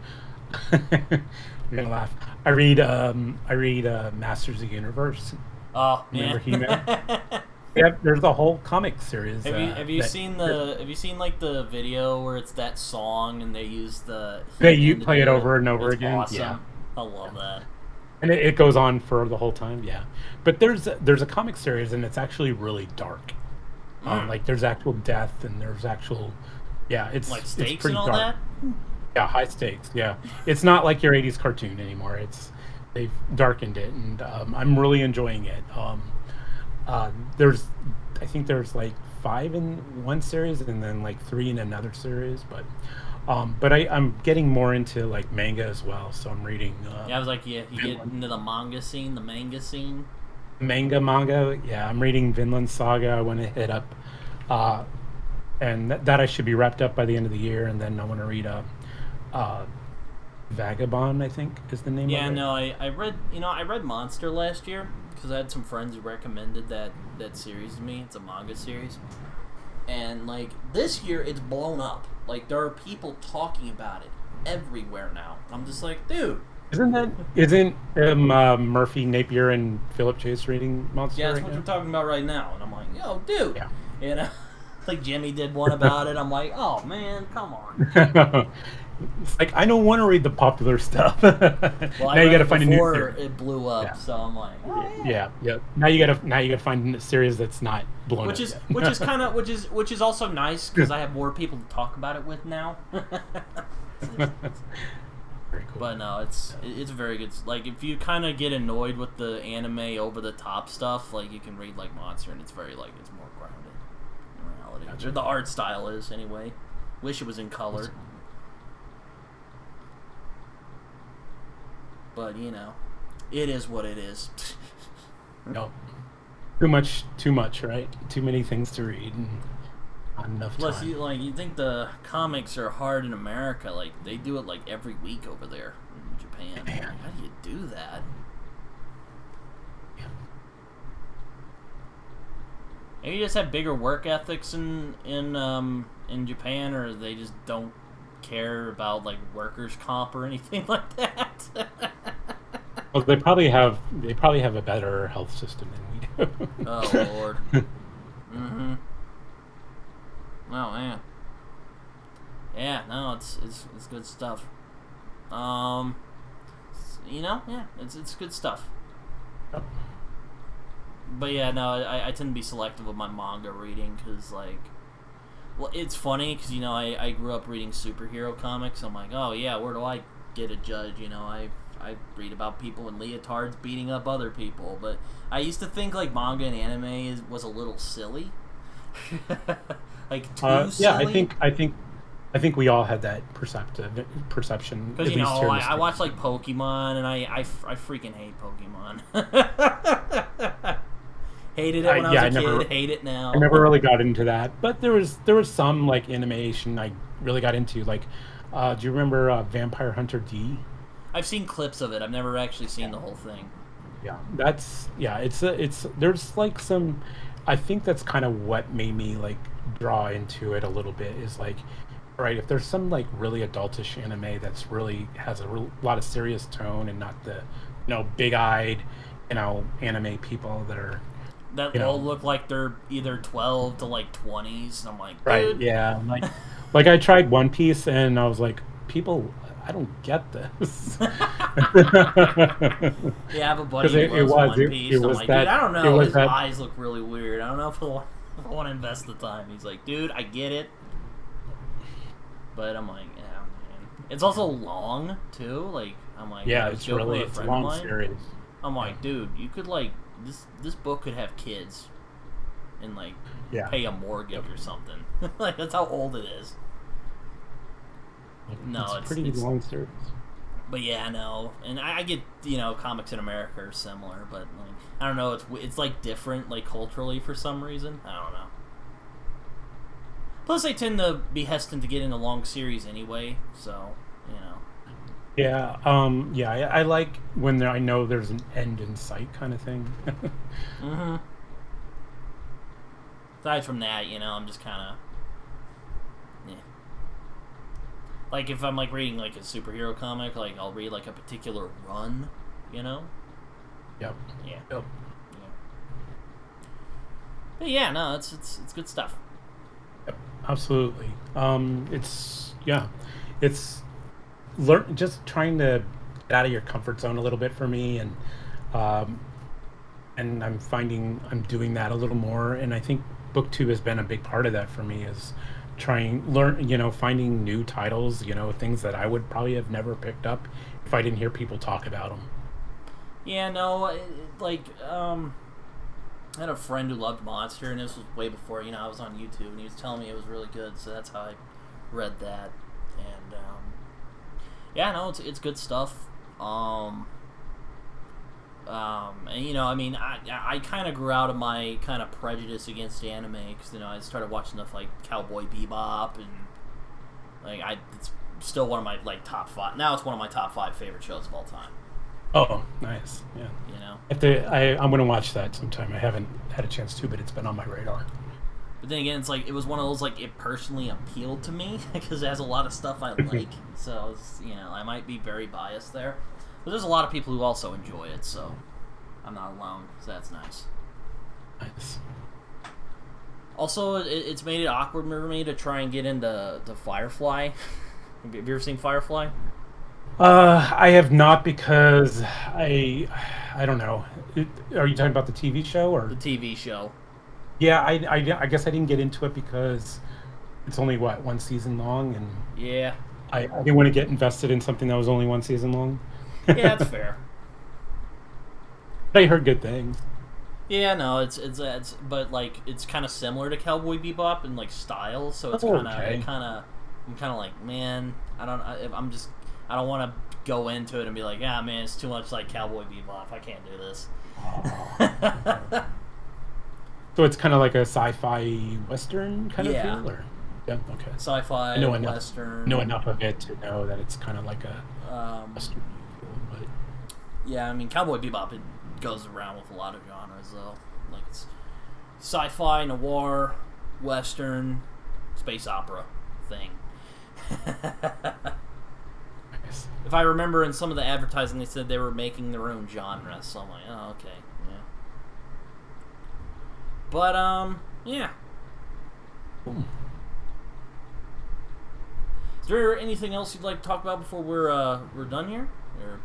You're gonna laugh. I read Masters of the Universe. Oh, remember He-Man? Yeah, there's a whole comic series. Have you seen like the video where it's that song and they use the you play it over and over again? Awesome. Yeah, I love that. And it goes on for the whole time. Yeah, but there's a comic series and it's actually really dark. Like there's actual death and there's actual it's like stakes it's pretty and all dark. that. Yeah, high stakes. Yeah, it's not like your '80s cartoon anymore. They've darkened it, and I'm really enjoying it. I think there's like 5 in one series, and then like 3 in another series. But I'm getting more into like manga as well. So I'm reading. I was like, you get into the manga scene, the manga scene. Manga. Yeah, I'm reading Vinland Saga. I want to hit up, and that I should be wrapped up by the end of the year, and then I want to read Vagabond, I think is the name of it. Yeah, no, I read Monster last year because I had some friends who recommended that series to me. It's a manga series, and like this year it's blown up. Like there are people talking about it everywhere now. I'm just like, dude. Isn't Murphy Napier and Philip Chase reading Monster? Yeah, that's what we're talking about right now, and I'm like, yo, dude. Yeah. You know, like Jimmy did one about it. I'm like, oh man, come on. It's like I don't want to read the popular stuff. Well, now you got to find a new series. It blew up, so I'm like, oh, yeah. Now you got to find a series that's not blown up. Which is also nice because I have more people to talk about it with now. Very cool. But no, it's very good. Like if you kind of get annoyed with the anime over the top stuff, like you can read like Monster, and it's very like it's more grounded in reality. Gotcha. The art style is anyway. Wish it was in color. But you know, it is what it is. No, too much, right? Too many things to read and not enough time. Plus, you think the comics are hard in America? Like they do it like every week over there in Japan. Like, how do you do that? Yeah. Maybe you just have bigger work ethics in Japan, or they just don't care about like workers' comp or anything like that. Well, they probably have a better health system than we do. Oh Lord. Mm-hmm. Oh man. Yeah, no, it's good stuff. It's good stuff. Yep. But yeah, no, I tend to be selective with my manga reading because like. Well, it's funny because, you know, I grew up reading superhero comics. I'm like, oh, yeah, where do I get a judge? You know, I read about people in leotards beating up other people. But I used to think, like, manga and anime was a little silly. Like, too silly. Yeah, I think we all had that perception. Because, you know, I watch, like, Pokemon, and I freaking hate Pokemon. Hated it when I was yeah, a kid. Hate it now. I never really got into that, but there was some like animation I really got into. Like, do you remember Vampire Hunter D? I've seen clips of it. I've never actually seen Yeah. the whole thing. Yeah, it's there's like some. I think that's kind of what made me like draw into it a little bit. Is like, right, if there's some like really adultish anime that's really has a lot of serious tone and not the big-eyed anime people that are That you all know look like they're either 12 to like 20s. And I'm like, right, dude. yeah, like I tried One Piece and I was like, people, I don't get this. Yeah, I have a buddy Because who it loves was One it, Piece. it And I'm was like, dude, that I don't it know. was His that eyes look really weird. I don't know if I want to invest the time. He's like, dude, I get it. But I'm like, yeah, man. It's also long, too. Like, I'm like, yeah, I was it's joking really with a it's a friend of long mine. series. I'm Yeah, like, dude, you could, like, this book could have kids and, like, yeah, pay a mortgage yep. or something. Like, that's how old it is. No, It's a pretty it's long series. but yeah, no, and I get comics in America are similar, but like I don't know, it's like different like culturally for some reason. I don't know. Plus, they tend to be hesitant to get into long series anyway, so you know. Yeah, I like when I know there's an end in sight kind of thing. Mm-hmm. Aside from that, I'm just kind of yeah. Like if I'm like reading like a superhero comic, like I'll read like a particular run, you know. Yep. Yeah. Yep. Yeah. But yeah, no, it's good stuff. Yep. Absolutely. It's learn just trying to get out of your comfort zone a little bit for me, um, and I'm finding I'm doing that a little more, and I think booktube has been a big part of that for me is finding new titles, things that I would probably have never picked up if I didn't hear people talk about them. Yeah, no, I had a friend who loved Monster, and this was way before, I was on YouTube, and he was telling me it was really good, so that's how I read that. And, yeah, no, it's good stuff. And, I mean, I kind of grew out of my kind of prejudice against anime, because, I started watching stuff like Cowboy Bebop, and, it's still one of my, top five, now it's one of my top five favorite shows of all time. Oh, nice. Yeah. I'm going to watch that sometime. I haven't had a chance to, but it's been on my radar. But then again, it's it was one of those, it personally appealed to me, because it has a lot of stuff I like, so, I might be very biased there. But there's a lot of people who also enjoy it, so I'm not alone, so that's nice. Nice. Also, it's made it awkward for me to try and get into Firefly. Have you ever seen Firefly? I have not because I don't know. Are you talking about the TV show or The TV show. Yeah, I guess I didn't get into it because it's only one season long, and Yeah. I didn't want to get invested in something that was only one season long. Yeah, that's fair. But I heard good things. Yeah, no, it's but it's kind of similar to Cowboy Bebop in style, so it's Oh, I'm okay. kind of like, man, I don't want to go into it and be like, ah, man, it's too much like Cowboy Bebop. I can't do this. So it's kind of like a sci-fi western kind of Yeah. feel, or yeah, okay. Sci-fi, I know western. know enough of it to know that it's kind of like a western feel, but Yeah, I mean, Cowboy Bebop, it goes around with a lot of genres, though. It's sci-fi, noir, western, space opera thing. nice. If I remember in some of the advertising, they said they were making their own genre, so I'm like, oh, okay, yeah. But, yeah. Cool. Is there anything else you'd like to talk about before we're done here? Or...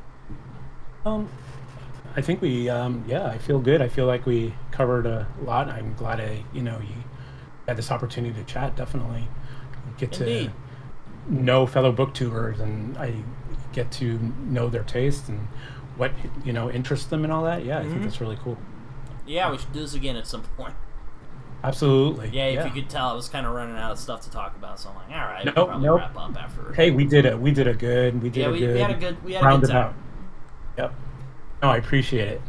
I think I feel good. I feel like we covered a lot. I'm glad you had this opportunity to chat. Definitely get Indeed. to know fellow booktubers, and I get to know their taste and what interests them and all that. Yeah, I think that's really cool. Yeah, we should do this again at some point. Absolutely. Yeah, if you could tell, I was kind of running out of stuff to talk about, so I'm like, all right, Nope, we'll probably nope. wrap up after. Hey, we did a good We had a good time. roundabout. Yep. No, I appreciate it.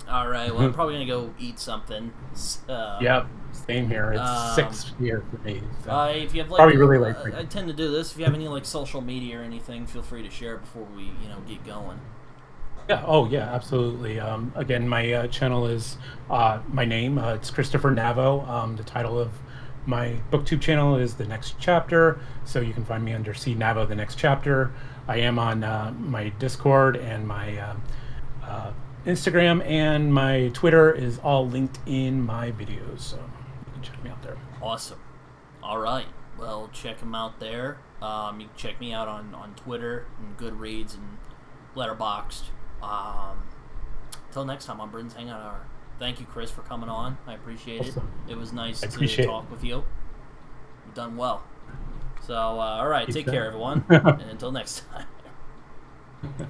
All right. Well, I'm probably gonna go eat something. Yep, same here. It's Um, 6 here for me. So if you have probably really late for I you. tend to do this. If you have any like social media or anything, feel free to share before we get going. Yeah. Oh, yeah. Absolutely. Again, my channel is my name. It's Christopher Navo. The title of my BookTube channel is The Next Chapter, so you can find me under C Navo The Next Chapter. I am on my Discord and my Instagram, and my Twitter is all linked in my videos, so you can check me out there. Awesome. All right. Well, check them out there. You can check me out on Twitter and Goodreads and Letterboxd. Till next time on Britton's Hangout Hour. Thank you, Chris, for coming on. I appreciate Awesome. it. It was nice I to appreciate talk with you. You've done well. So, all right. Keep Take that. care, everyone. And until next time.